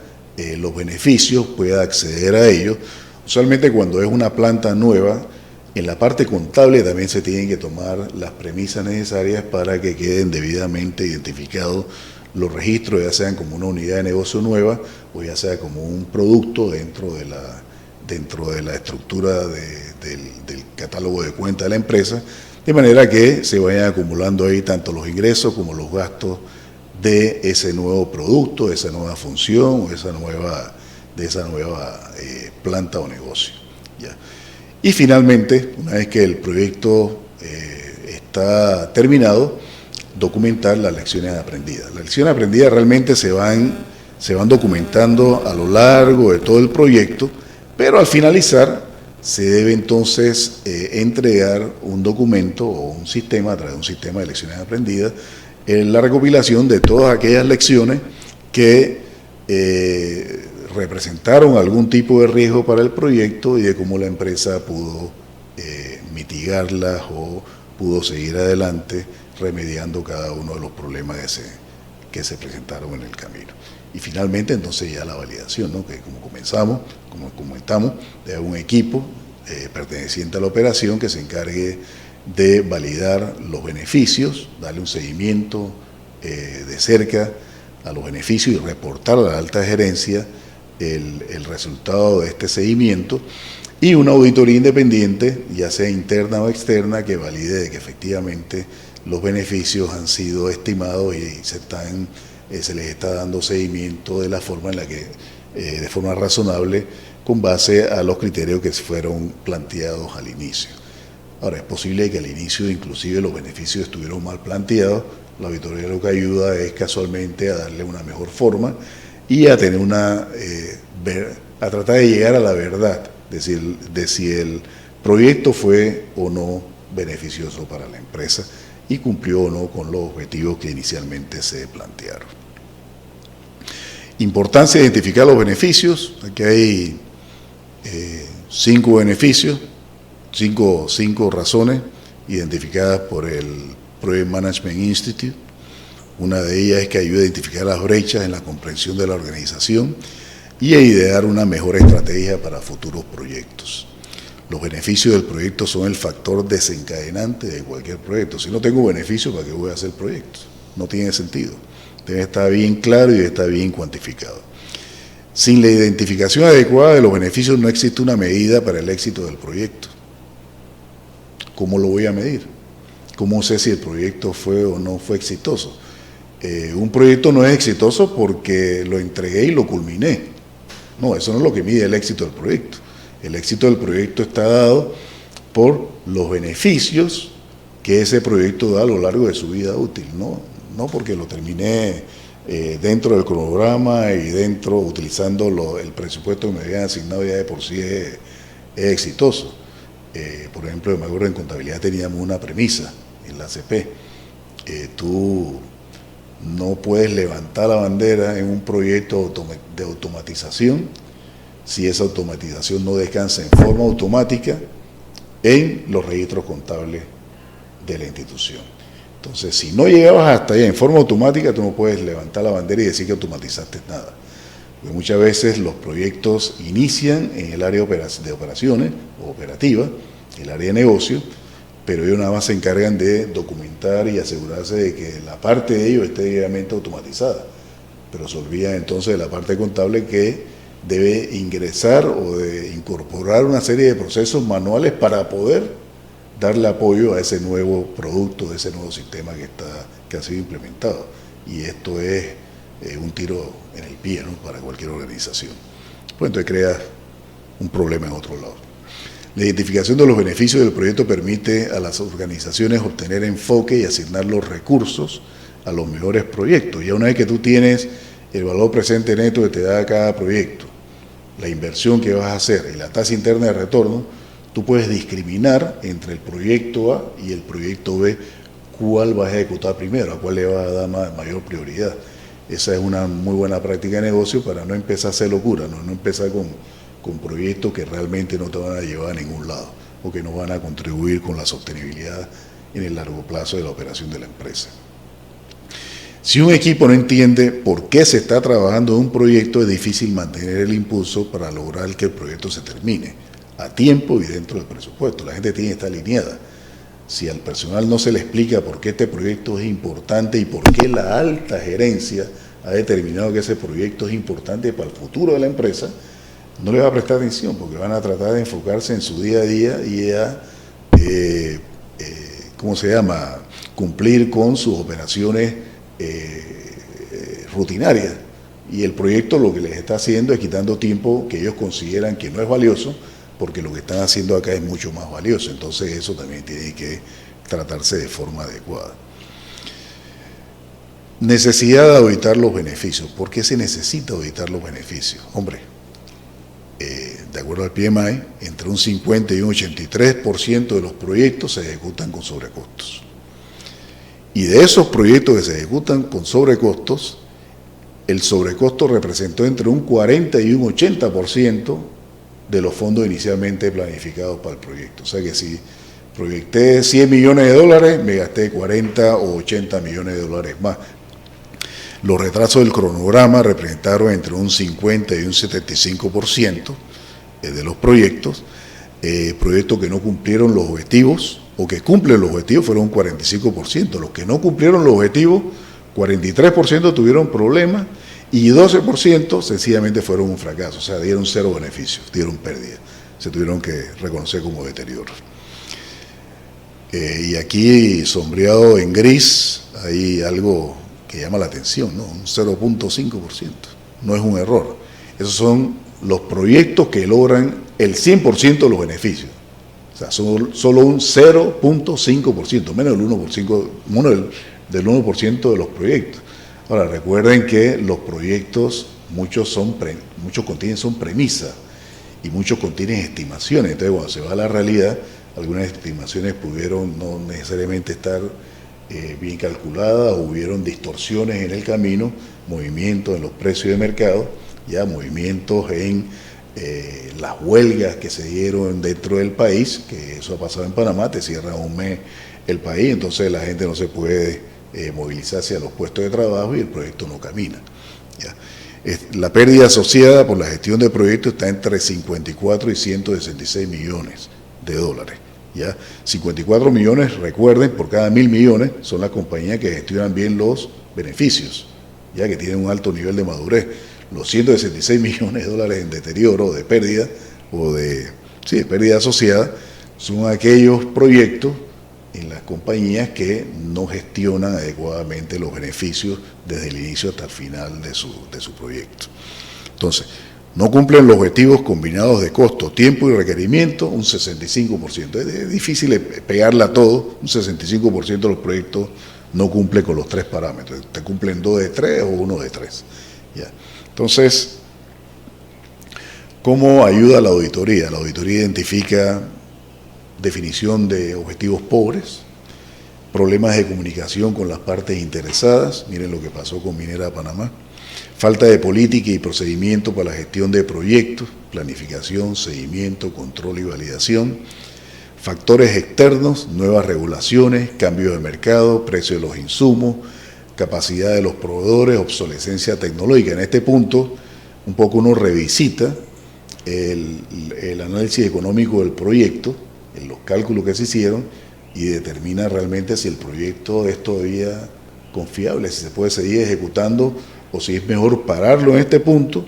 los beneficios pueda acceder a ellos. Usualmente cuando es una planta nueva, en la parte contable también se tienen que tomar las premisas necesarias para que queden debidamente identificados los registros, ya sean como una unidad de negocio nueva o ya sea como un producto dentro de la estructura del catálogo de cuentas de la empresa, de manera que se vayan acumulando ahí tanto los ingresos como los gastos de ese nuevo producto, de esa nueva función o de esa nueva planta o negocio. ¿Ya? Y finalmente, una vez que el proyecto está terminado, documentar las lecciones aprendidas. Las lecciones aprendidas realmente se van documentando a lo largo de todo el proyecto, pero al finalizar se debe entonces entregar un documento o un sistema, a través de un sistema de lecciones aprendidas, la recopilación de todas aquellas lecciones que representaron algún tipo de riesgo para el proyecto y de cómo la empresa pudo mitigarlas o pudo seguir adelante remediando cada uno de los problemas que se presentaron en el camino. Y finalmente entonces ya la validación, ¿no? Que como comentamos, de un equipo perteneciente a la operación que se encargue de validar los beneficios, darle un seguimiento de cerca a los beneficios y reportar a la alta gerencia el resultado de este seguimiento, y una auditoría independiente, ya sea interna o externa, que valide de que efectivamente los beneficios han sido estimados y se les está dando seguimiento de la forma en la que, de forma razonable, con base a los criterios que fueron planteados al inicio. Ahora, es posible que al inicio inclusive los beneficios estuvieron mal planteados. La auditoría lo que ayuda es casualmente a darle una mejor forma y a tener a tratar de llegar a la verdad de si el proyecto fue o no beneficioso para la empresa y cumplió o no con los objetivos que inicialmente se plantearon. Importancia de identificar los beneficios. Aquí hay 5 beneficios, 5 razones identificadas por el Project Management Institute. Una de ellas es que ayuda a identificar las brechas en la comprensión de la organización y a idear una mejor estrategia para futuros proyectos. Los beneficios del proyecto son el factor desencadenante de cualquier proyecto. Si no tengo beneficios, ¿para qué voy a hacer proyectos? No tiene sentido. Debe estar bien claro y debe estar bien cuantificado. Sin la identificación adecuada de los beneficios no existe una medida para el éxito del proyecto. ¿Cómo lo voy a medir? ¿Cómo sé si el proyecto fue o no fue exitoso? Un proyecto no es exitoso porque lo entregué y lo culminé. No, eso no es lo que mide el éxito del proyecto. El éxito del proyecto está dado por los beneficios que ese proyecto da a lo largo de su vida útil, no porque lo terminé dentro del cronograma y utilizando el presupuesto que me habían asignado ya de por sí es exitoso. Por ejemplo, en Magor en contabilidad teníamos una premisa en la ACP. Tú no puedes levantar la bandera en un proyecto de automatización si esa automatización no descansa en forma automática en los registros contables de la institución. Entonces, si no llegabas hasta allá en forma automática, tú no puedes levantar la bandera y decir que automatizaste nada. Porque muchas veces los proyectos inician en el área de operaciones o operativa, el área de negocio, pero ellos nada más se encargan de documentar y asegurarse de que la parte de ellos esté debidamente automatizada. Pero se olvida entonces de la parte contable que debe ingresar o de incorporar una serie de procesos manuales para poder darle apoyo a ese nuevo producto, a ese nuevo sistema que ha sido implementado. Y esto es un tiro en el pie, ¿no?, para cualquier organización. Pues entonces crea un problema en otro lado. La identificación de los beneficios del proyecto permite a las organizaciones obtener enfoque y asignar los recursos a los mejores proyectos. Ya una vez que tú tienes el valor presente neto que te da cada proyecto, la inversión que vas a hacer y la tasa interna de retorno, tú puedes discriminar entre el proyecto A y el proyecto B cuál vas a ejecutar primero, a cuál le vas a dar mayor prioridad. Esa es una muy buena práctica de negocio para no empezar a hacer locura, no empezar con proyectos que realmente no te van a llevar a ningún lado o que no van a contribuir con la sostenibilidad en el largo plazo de la operación de la empresa. Si un equipo no entiende por qué se está trabajando en un proyecto, es difícil mantener el impulso para lograr que el proyecto se termine a tiempo y dentro del presupuesto. La gente tiene que estar alineada. Si al personal no se le explica por qué este proyecto es importante y por qué la alta gerencia ha determinado que ese proyecto es importante para el futuro de la empresa, no le va a prestar atención porque van a tratar de enfocarse en su día a día y a, cumplir con sus operaciones rutinarias. Y el proyecto lo que les está haciendo es quitando tiempo que ellos consideran que no es valioso, porque lo que están haciendo acá es mucho más valioso. Entonces eso también tiene que tratarse de forma adecuada. Necesidad de auditar los beneficios. ¿Por qué se necesita auditar los beneficios? Hombre, de acuerdo al PMI, entre un 50 y un 83% de los proyectos se ejecutan con sobrecostos. Y de esos proyectos que se ejecutan con sobrecostos, el sobrecosto representó entre un 40 y un 80% de los fondos inicialmente planificados para el proyecto. O sea que si proyecté 100 millones de dólares, me gasté 40 o 80 millones de dólares más. Los retrasos del cronograma representaron entre un 50 y un 75% de los proyectos. Proyectos que no cumplieron los objetivos o que cumplen los objetivos fueron un 45%. Los que no cumplieron los objetivos, 43% tuvieron problemas y 12% sencillamente fueron un fracaso, o sea, dieron 0 beneficios, dieron pérdida, se tuvieron que reconocer como deterioro. Y aquí, sombreado en gris, hay algo que llama la atención, ¿no? Un 0.5%, no es un error. Esos son los proyectos que logran el 100% de los beneficios. O sea, solo un 0.5%, menos del 1%, del 1% de los proyectos. Ahora, recuerden que los proyectos, muchos contienen son premisas y muchos contienen estimaciones. Entonces, cuando se va a la realidad, algunas estimaciones pudieron no necesariamente estar bien calculadas, hubieron distorsiones en el camino, movimientos en los precios de mercado, ya movimientos en las huelgas que se dieron dentro del país, que eso ha pasado en Panamá, te cierran un mes el país, entonces la gente no se puede movilizarse a los puestos de trabajo y el proyecto no camina. ¿Ya? La pérdida asociada por la gestión de proyectos está entre 54 y 166 millones de dólares. ¿Ya? 54 millones, recuerden, por cada 1.000 millones son las compañías que gestionan bien los beneficios, ya que tienen un alto nivel de madurez. Los 166 millones de dólares en deterioro, de pérdida, de pérdida asociada, son aquellos proyectos en las compañías que no gestionan adecuadamente los beneficios desde el inicio hasta el final de su proyecto. Entonces, no cumplen los objetivos combinados de costo, tiempo y requerimiento, un 65%. Es difícil pegarla a todo, un 65% de los proyectos no cumple con los 3 parámetros. Te cumplen 2 de 3 o 1 de 3. ¿Ya? Entonces, ¿cómo ayuda la auditoría? La auditoría identifica definición de objetivos pobres, problemas de comunicación con las partes interesadas, miren lo que pasó con Minera Panamá, falta de política y procedimiento para la gestión de proyectos, planificación, seguimiento, control y validación, factores externos, nuevas regulaciones, cambio de mercado, precio de los insumos, capacidad de los proveedores, obsolescencia tecnológica. En este punto, un poco uno revisita el análisis económico del proyecto, en los cálculos que se hicieron, y determina realmente si el proyecto es todavía confiable, si se puede seguir ejecutando o si es mejor pararlo en este punto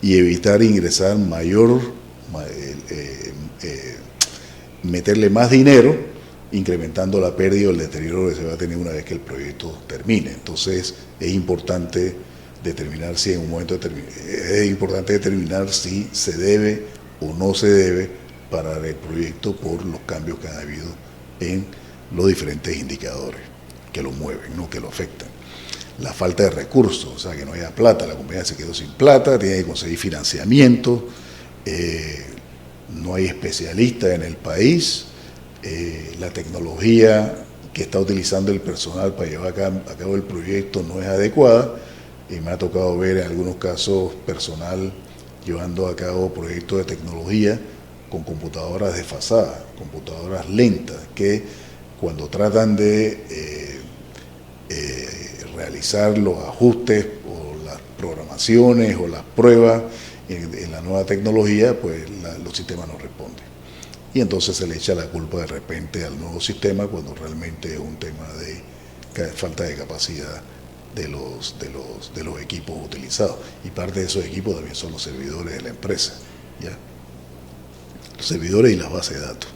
y evitar ingresar meterle más dinero, incrementando la pérdida o el deterioro que se va a tener una vez que el proyecto termine. Entonces es importante determinar si en un momento determinar si se debe o no se debe parar el proyecto por los cambios que han habido en los diferentes indicadores que lo mueven, ¿no? Que lo afectan. La falta de recursos, o sea, que no haya plata, la compañía se quedó sin plata, tiene que conseguir financiamiento, no hay especialistas en el país, la tecnología que está utilizando el personal para llevar a cabo el proyecto no es adecuada, y me ha tocado ver en algunos casos personal llevando a cabo proyectos de tecnología con computadoras desfasadas, computadoras lentas, que cuando tratan de realizar los ajustes o las programaciones o las pruebas en la nueva tecnología, pues los sistemas no responden. Y entonces se le echa la culpa de repente al nuevo sistema cuando realmente es un tema de falta de capacidad de los equipos utilizados. Y parte de esos equipos también son los servidores de la empresa, ¿ya? Los servidores y las bases de datos.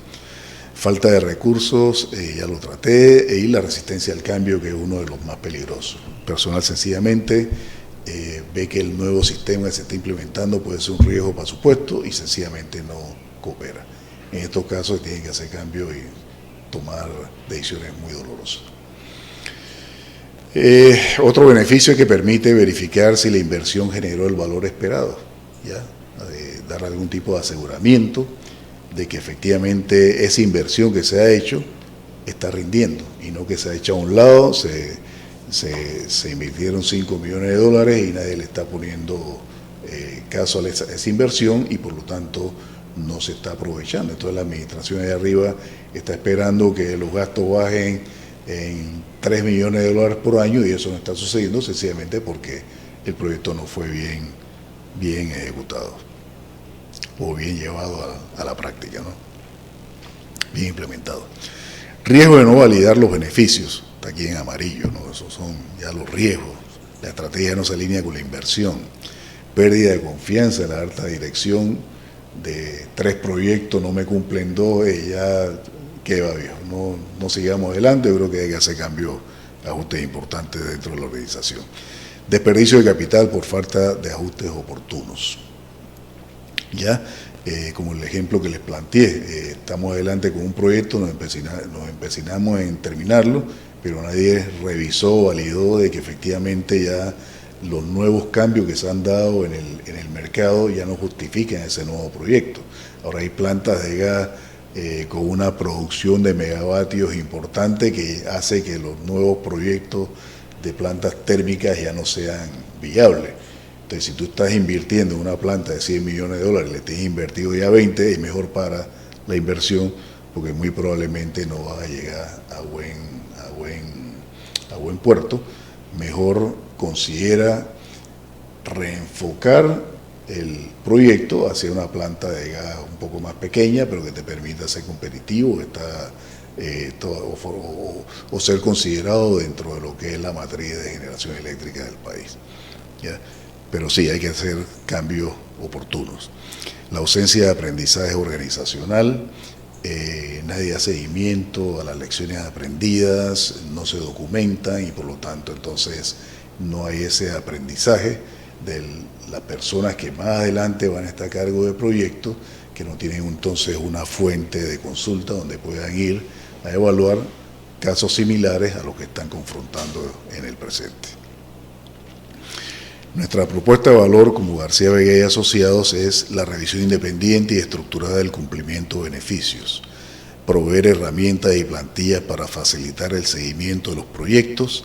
Falta de recursos, ya lo traté, y la resistencia al cambio, que es uno de los más peligrosos. El personal sencillamente ve que el nuevo sistema que se está implementando puede ser un riesgo para su puesto y sencillamente no coopera. En estos casos tienen que hacer cambio y tomar decisiones muy dolorosas. Otro beneficio es que permite verificar si la inversión generó el valor esperado, ¿ya? Dar algún tipo de aseguramiento de que efectivamente esa inversión que se ha hecho está rindiendo y no que se ha hecho a un lado, se invirtieron 5 millones de dólares y nadie le está poniendo caso a esa inversión y por lo tanto no se está aprovechando. Entonces la administración de arriba está esperando que los gastos bajen en 3 millones de dólares por año y eso no está sucediendo sencillamente porque el proyecto no fue bien ejecutado o bien llevado a la práctica, ¿no? Bien implementado. Riesgo de no validar los beneficios, está aquí en amarillo, ¿no? Esos son ya los riesgos. La estrategia no se alinea con la inversión. Pérdida de confianza en la alta dirección, de 3 proyectos no me cumplen 2, ya qué va viejo, no sigamos adelante. Yo creo que hay que hacer cambios, ajustes importantes dentro de la organización. Desperdicio de capital por falta de ajustes oportunos. ¿Ya? como el ejemplo que les planteé. Estamos adelante con un proyecto, nos empecinamos en terminarlo, pero nadie revisó, validó de que efectivamente ya los nuevos cambios que se han dado en el mercado ya no justifican ese nuevo proyecto. Ahora hay plantas de gas con una producción de megavatios importante que hace que los nuevos proyectos de plantas térmicas ya no sean viables. Entonces, si tú estás invirtiendo en una planta de $100 millones, le tienes invertido ya 20, es mejor para la inversión, porque muy probablemente no va a llegar a buen puerto. Mejor considera reenfocar el proyecto hacia una planta de gas un poco más pequeña, pero que te permita ser competitivo, o ser considerado dentro de lo que es la matriz de generación eléctrica del país, ¿ya? Pero sí, hay que hacer cambios oportunos. La ausencia de aprendizaje organizacional, nadie hace seguimiento a las lecciones aprendidas, no se documentan y por lo tanto entonces no hay ese aprendizaje de las personas que más adelante van a estar a cargo del proyecto, que no tienen entonces una fuente de consulta donde puedan ir a evaluar casos similares a los que están confrontando en el presente. Nuestra propuesta de valor como García Vega y Asociados es la revisión independiente y estructurada del cumplimiento de beneficios, proveer herramientas y plantillas para facilitar el seguimiento de los proyectos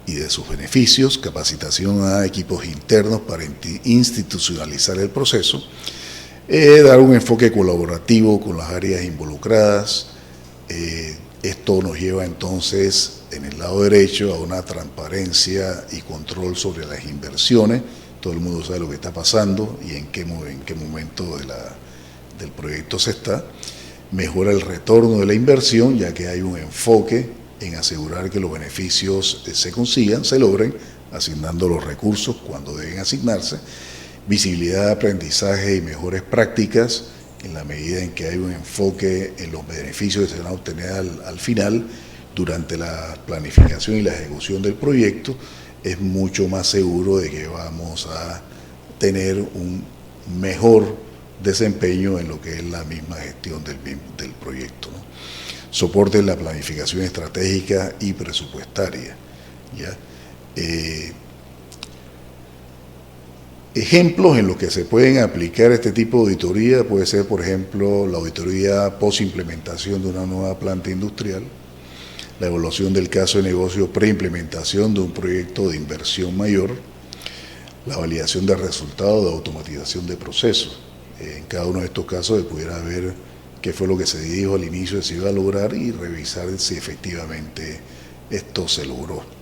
y de sus beneficios, capacitación a equipos internos para institucionalizar el proceso, dar un enfoque colaborativo con las áreas involucradas. Esto nos lleva entonces, en el lado derecho, a una transparencia y control sobre las inversiones. Todo el mundo sabe lo que está pasando y en qué momento del proyecto se está. Mejora el retorno de la inversión, ya que hay un enfoque en asegurar que los beneficios se consigan, se logren, asignando los recursos cuando deben asignarse. Visibilidad de aprendizaje y mejores prácticas, en la medida en que hay un enfoque en los beneficios que se van a obtener al final, durante la planificación y la ejecución del proyecto, es mucho más seguro de que vamos a tener un mejor desempeño en lo que es la misma gestión del proyecto, ¿no? Soporte en la planificación estratégica y presupuestaria, ¿ya? Ejemplos en los que se pueden aplicar este tipo de auditoría puede ser, por ejemplo, la auditoría post-implementación de una nueva planta industrial, la evaluación del caso de negocio pre-implementación de un proyecto de inversión mayor, la validación de resultados de automatización de procesos. En cada uno de estos casos se pudiera ver qué fue lo que se dijo al inicio que se iba a lograr y revisar si efectivamente esto se logró.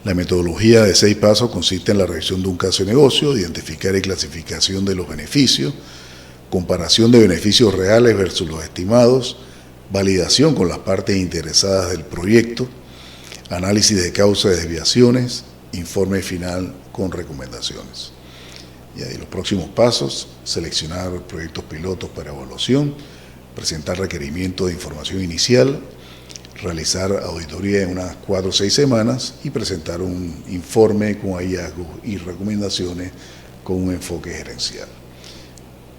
La metodología de 6 pasos consiste en la revisión de un caso de negocio, identificar y clasificación de los beneficios, comparación de beneficios reales versus los estimados, validación con las partes interesadas del proyecto, análisis de causas de desviaciones, informe final con recomendaciones. Y ahí los próximos pasos: seleccionar proyectos pilotos para evaluación, presentar requerimientos de información inicial, realizar auditoría en unas 4 o 6 semanas y presentar un informe con hallazgos y recomendaciones con un enfoque gerencial.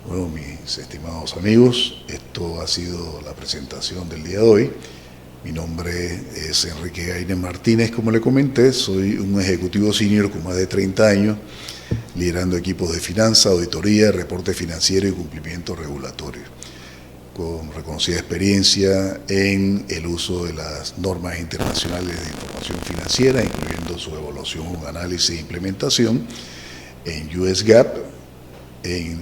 Bueno, mis estimados amigos, esto ha sido la presentación del día de hoy. Mi nombre es Enrique Gaines Martínez, como le comenté, soy un ejecutivo senior con más de 30 años, liderando equipos de finanzas, auditoría, reporte financiero y cumplimiento regulatorio, con reconocida experiencia en el uso de las normas internacionales de información financiera, incluyendo su evaluación, análisis e implementación en US GAAP, en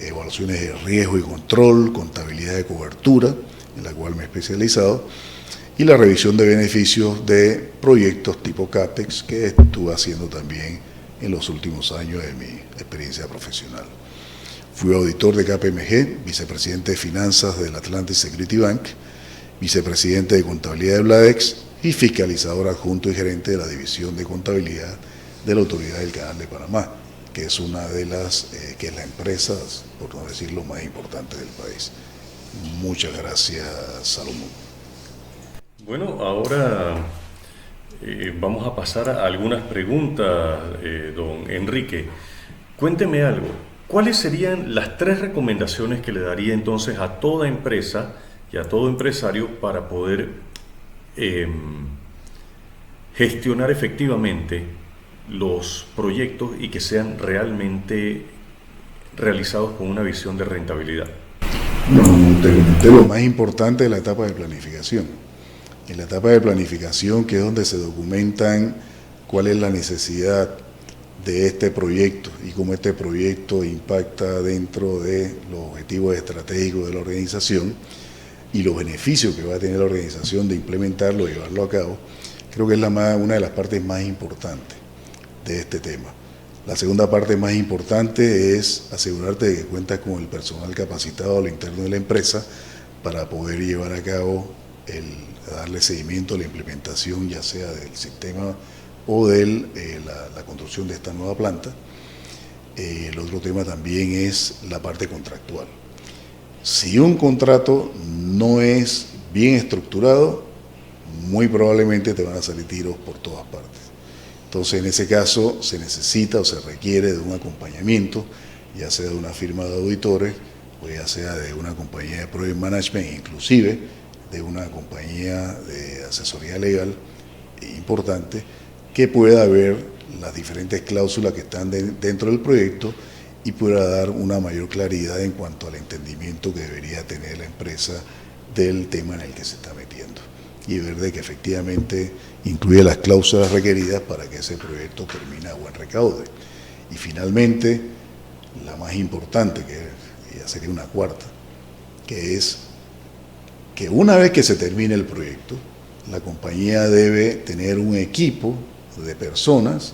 evaluaciones de riesgo y control, contabilidad de cobertura, en la cual me he especializado, y la revisión de beneficios de proyectos tipo CAPEX, que estuve haciendo también en los últimos años de mi experiencia profesional. Fui auditor de KPMG, vicepresidente de finanzas del Atlantic Security Bank, vicepresidente de contabilidad de Bladex y fiscalizador adjunto y gerente de la división de contabilidad de la Autoridad del Canal de Panamá, que es una de las, que es la empresa, por no decirlo, más importante del país. Muchas gracias, Salomón. Bueno, ahora vamos a pasar a algunas preguntas, don Enrique. Cuénteme algo. ¿cuáles serían las 3 recomendaciones que le daría entonces a toda empresa y a todo empresario para poder eh, gestionar efectivamente los proyectos y que sean realmente realizados con una visión de rentabilidad? No, te comenté lo más importante de la etapa de planificación. En la etapa de planificación, que es donde se documentan cuál es la necesidad de este proyecto y cómo este proyecto impacta dentro de los objetivos estratégicos de la organización y los beneficios que va a tener la organización de implementarlo y llevarlo a cabo, creo que es una de las partes más importantes de este tema. La segunda parte más importante es asegurarte de que cuentas con el personal capacitado al interno de la empresa para poder llevar a cabo darle seguimiento a la implementación, ya sea del sistema o de la construcción de esta nueva planta. El otro tema también es la parte contractual. Si un contrato no es bien estructurado, muy probablemente te van a salir tiros por todas partes. Entonces, en ese caso, se necesita o se requiere de un acompañamiento, ya sea de una firma de auditores, o ya sea de una compañía de project management, inclusive de una compañía de asesoría legal importante, que pueda ver las diferentes cláusulas que están dentro del proyecto y pueda dar una mayor claridad en cuanto al entendimiento que debería tener la empresa del tema en el que se está metiendo, y ver de que efectivamente incluye las cláusulas requeridas para que ese proyecto termine a buen recaude. Y finalmente, la más importante, que ya sería una cuarta, que es que una vez que se termine el proyecto, la compañía debe tener un equipo de personas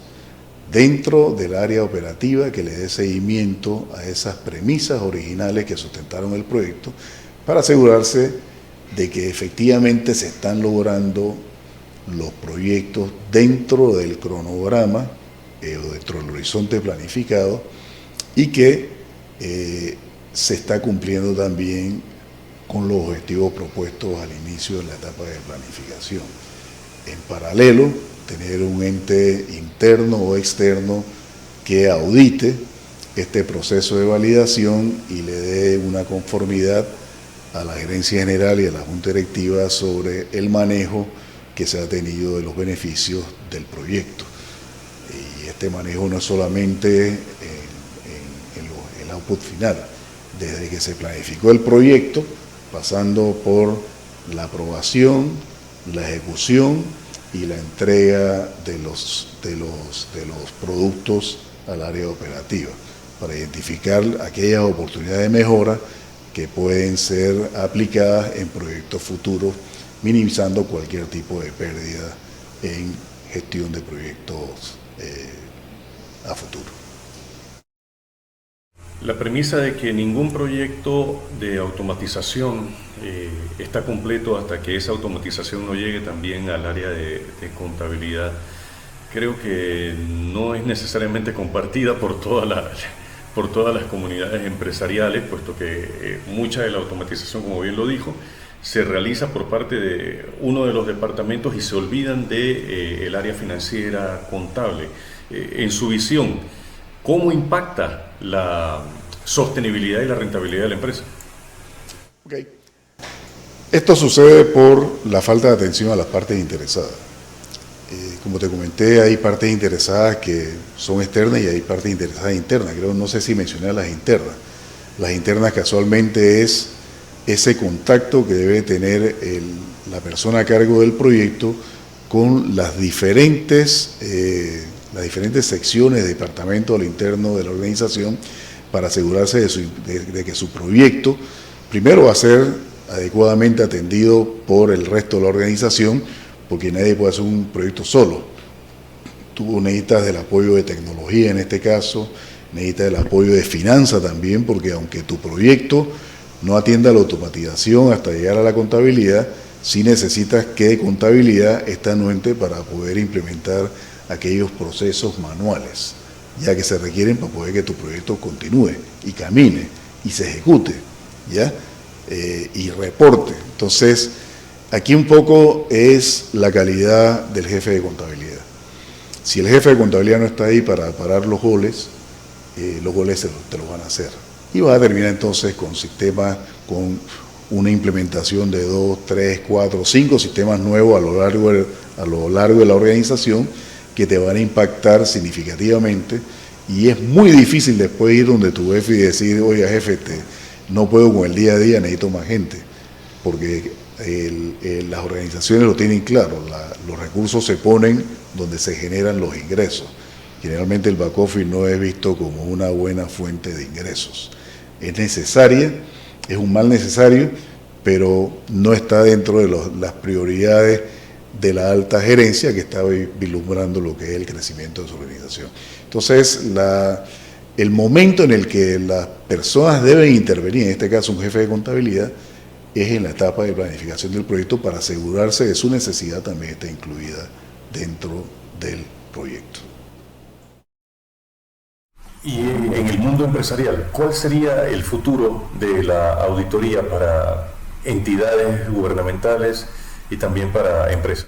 dentro del área operativa que le dé seguimiento a esas premisas originales que sustentaron el proyecto, para asegurarse de que efectivamente se están logrando los proyectos dentro del cronograma o dentro del horizonte planificado, y que se está cumpliendo también con los objetivos propuestos al inicio de la etapa de planificación. En paralelo, tener un ente interno o externo que audite este proceso de validación y le dé una conformidad a la gerencia general y a la junta directiva sobre el manejo que se ha tenido de los beneficios del proyecto. Y este manejo no es solamente en el output final, desde que se planificó el proyecto, pasando por la aprobación, la ejecución y la entrega de los productos al área operativa, para identificar aquellas oportunidades de mejora que pueden ser aplicadas en proyectos futuros, minimizando cualquier tipo de pérdida en gestión de proyectos a futuro. La premisa de que ningún proyecto de automatización está completo hasta que esa automatización no llegue también al área de contabilidad, creo que no es necesariamente compartida por todas las comunidades empresariales, puesto que mucha de la automatización, como bien lo dijo, se realiza por parte de uno de los departamentos y se olvidan del área financiera, contable. En su visión, ¿cómo impacta la sostenibilidad y la rentabilidad de la empresa? Okay. Esto sucede por la falta de atención a las partes interesadas. Como te comenté, hay partes interesadas que son externas y hay partes interesadas internas. No sé si mencioné a las internas. Las internas casualmente es ese contacto que debe tener la persona a cargo del proyecto con las diferentes secciones, departamentos al interno de la organización, para asegurarse de que su proyecto primero va a ser adecuadamente atendido por el resto de la organización, porque nadie puede hacer un proyecto solo. Tú necesitas del apoyo de tecnología en este caso, necesitas el apoyo de finanzas también, porque aunque tu proyecto no atienda a la automatización hasta llegar a la contabilidad, sí necesitas que de contabilidad esté anuente para poder implementar aquellos procesos manuales, ya que se requieren para poder que tu proyecto continúe y camine y se ejecute, ¿ya? Y reporte. Entonces, aquí un poco es la calidad del jefe de contabilidad. Si el jefe de contabilidad no está ahí para parar los goles, los goles te los van a hacer. Y vas a terminar entonces con sistemas, con una implementación de 2, 3, 4, 5 sistemas nuevos a lo largo de la organización que te van a impactar significativamente, y es muy difícil después ir donde tu jefe y decir, oye jefe, no puedo con el día a día, necesito más gente, porque las organizaciones lo tienen claro, los recursos se ponen donde se generan los ingresos. Generalmente el back office no es visto como una buena fuente de ingresos. Es necesaria, es un mal necesario, pero no está dentro de las prioridades de la alta gerencia que está vislumbrando lo que es el crecimiento de su organización. Entonces, el momento en el que las personas deben intervenir, en este caso un jefe de contabilidad, es en la etapa de planificación del proyecto para asegurarse de su necesidad también está incluida dentro del proyecto. Y en el mundo empresarial, ¿cuál sería el futuro de la auditoría para entidades gubernamentales y también para empresas?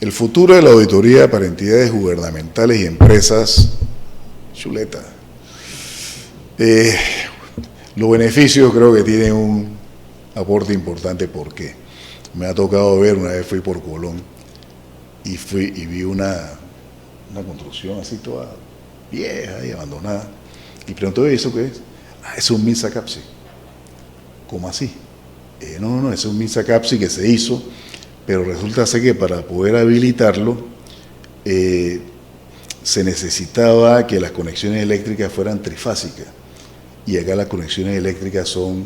El futuro de la auditoría para entidades gubernamentales y empresas, chuleta. Los beneficios creo que tienen un aporte importante, porque me ha tocado ver, una vez fui por Colón y vi una construcción así toda vieja y abandonada, y pregunté, ¿eso qué es? Es un Minsa Capsi. ¿Cómo así? No, es un Minsa Capsi que se hizo, pero resulta ser que para poder habilitarlo se necesitaba que las conexiones eléctricas fueran trifásicas, y acá las conexiones eléctricas son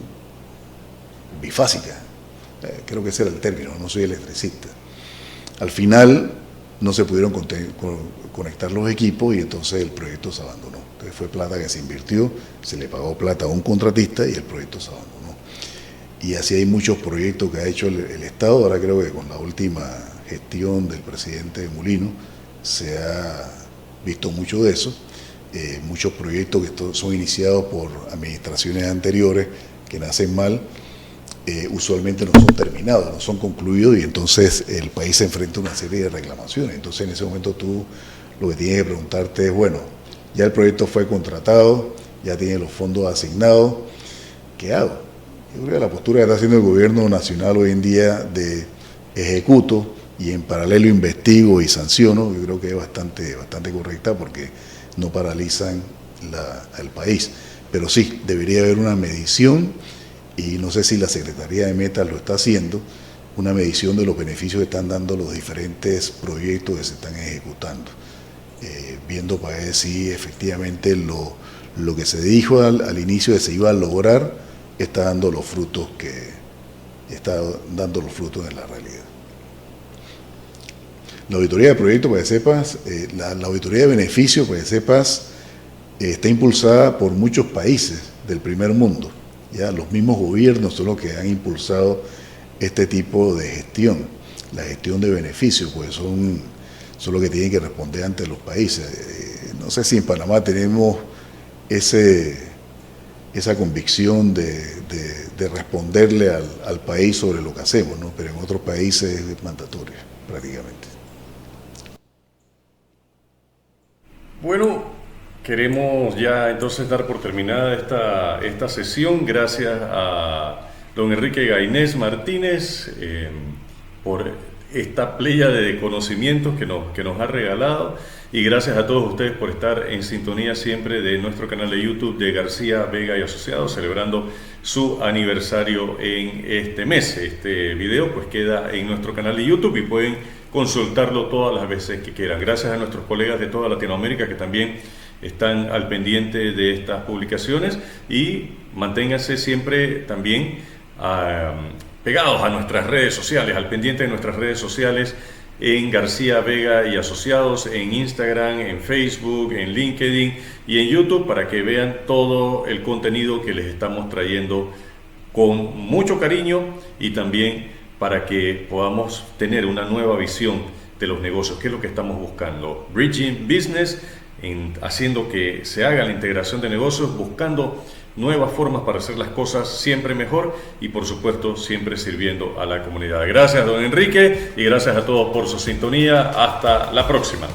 bifásicas. Creo que ese era el término, no soy electricista. Al final no se pudieron conectar los equipos y entonces el proyecto se abandonó. Entonces fue plata que se invirtió, se le pagó plata a un contratista y el proyecto se abandonó. Y así hay muchos proyectos que ha hecho el Estado. Ahora creo que con la última gestión del presidente Mulino se ha visto mucho de eso. Muchos proyectos que son iniciados por administraciones anteriores que nacen mal, usualmente no son terminados, no son concluidos, y entonces el país se enfrenta a una serie de reclamaciones. Entonces en ese momento tú lo que tienes que preguntarte es, bueno, ya el proyecto fue contratado, ya tiene los fondos asignados, ¿qué hago? Yo creo que la postura que está haciendo el gobierno nacional hoy en día de ejecuto y en paralelo investigo y sanciono, yo creo que es bastante correcta, porque no paralizan el país. Pero sí, debería haber una medición, y no sé si la Secretaría de Metas lo está haciendo, una medición de los beneficios que están dando los diferentes proyectos que se están ejecutando, viendo para ver si efectivamente lo que se dijo al inicio que se iba a lograr está dando los frutos en la realidad. La auditoría de proyectos, para que sepas, la auditoría de beneficios, para que sepas, está impulsada por muchos países del primer mundo. Ya los mismos gobiernos son los que han impulsado este tipo de gestión, la gestión de beneficios, pues son los que tienen que responder ante los países. No sé si en Panamá tenemos esa convicción de responderle al país sobre lo que hacemos, ¿no? Pero en otros países es mandatorio, prácticamente. Bueno, queremos ya entonces dar por terminada esta sesión. Gracias a don Enrique Gainés Martínez por esta pléyade de conocimientos que nos ha regalado, y gracias a todos ustedes por estar en sintonía siempre de nuestro canal de YouTube de García, Vega y Asociados, celebrando su aniversario en este mes. Este video pues queda en nuestro canal de YouTube y pueden consultarlo todas las veces que quieran. Gracias a nuestros colegas de toda Latinoamérica que también están al pendiente de estas publicaciones, y manténganse siempre también pegados a nuestras redes sociales, al pendiente de nuestras redes sociales en García, Vega y Asociados, en Instagram, en Facebook, en LinkedIn y en YouTube, para que vean todo el contenido que les estamos trayendo con mucho cariño, y también para que podamos tener una nueva visión de los negocios, que es lo que estamos buscando. Bridging Business, haciendo que se haga la integración de negocios, buscando nuevas formas para hacer las cosas siempre mejor, y por supuesto siempre sirviendo a la comunidad. Gracias don Enrique, y gracias a todos por su sintonía. Hasta la próxima.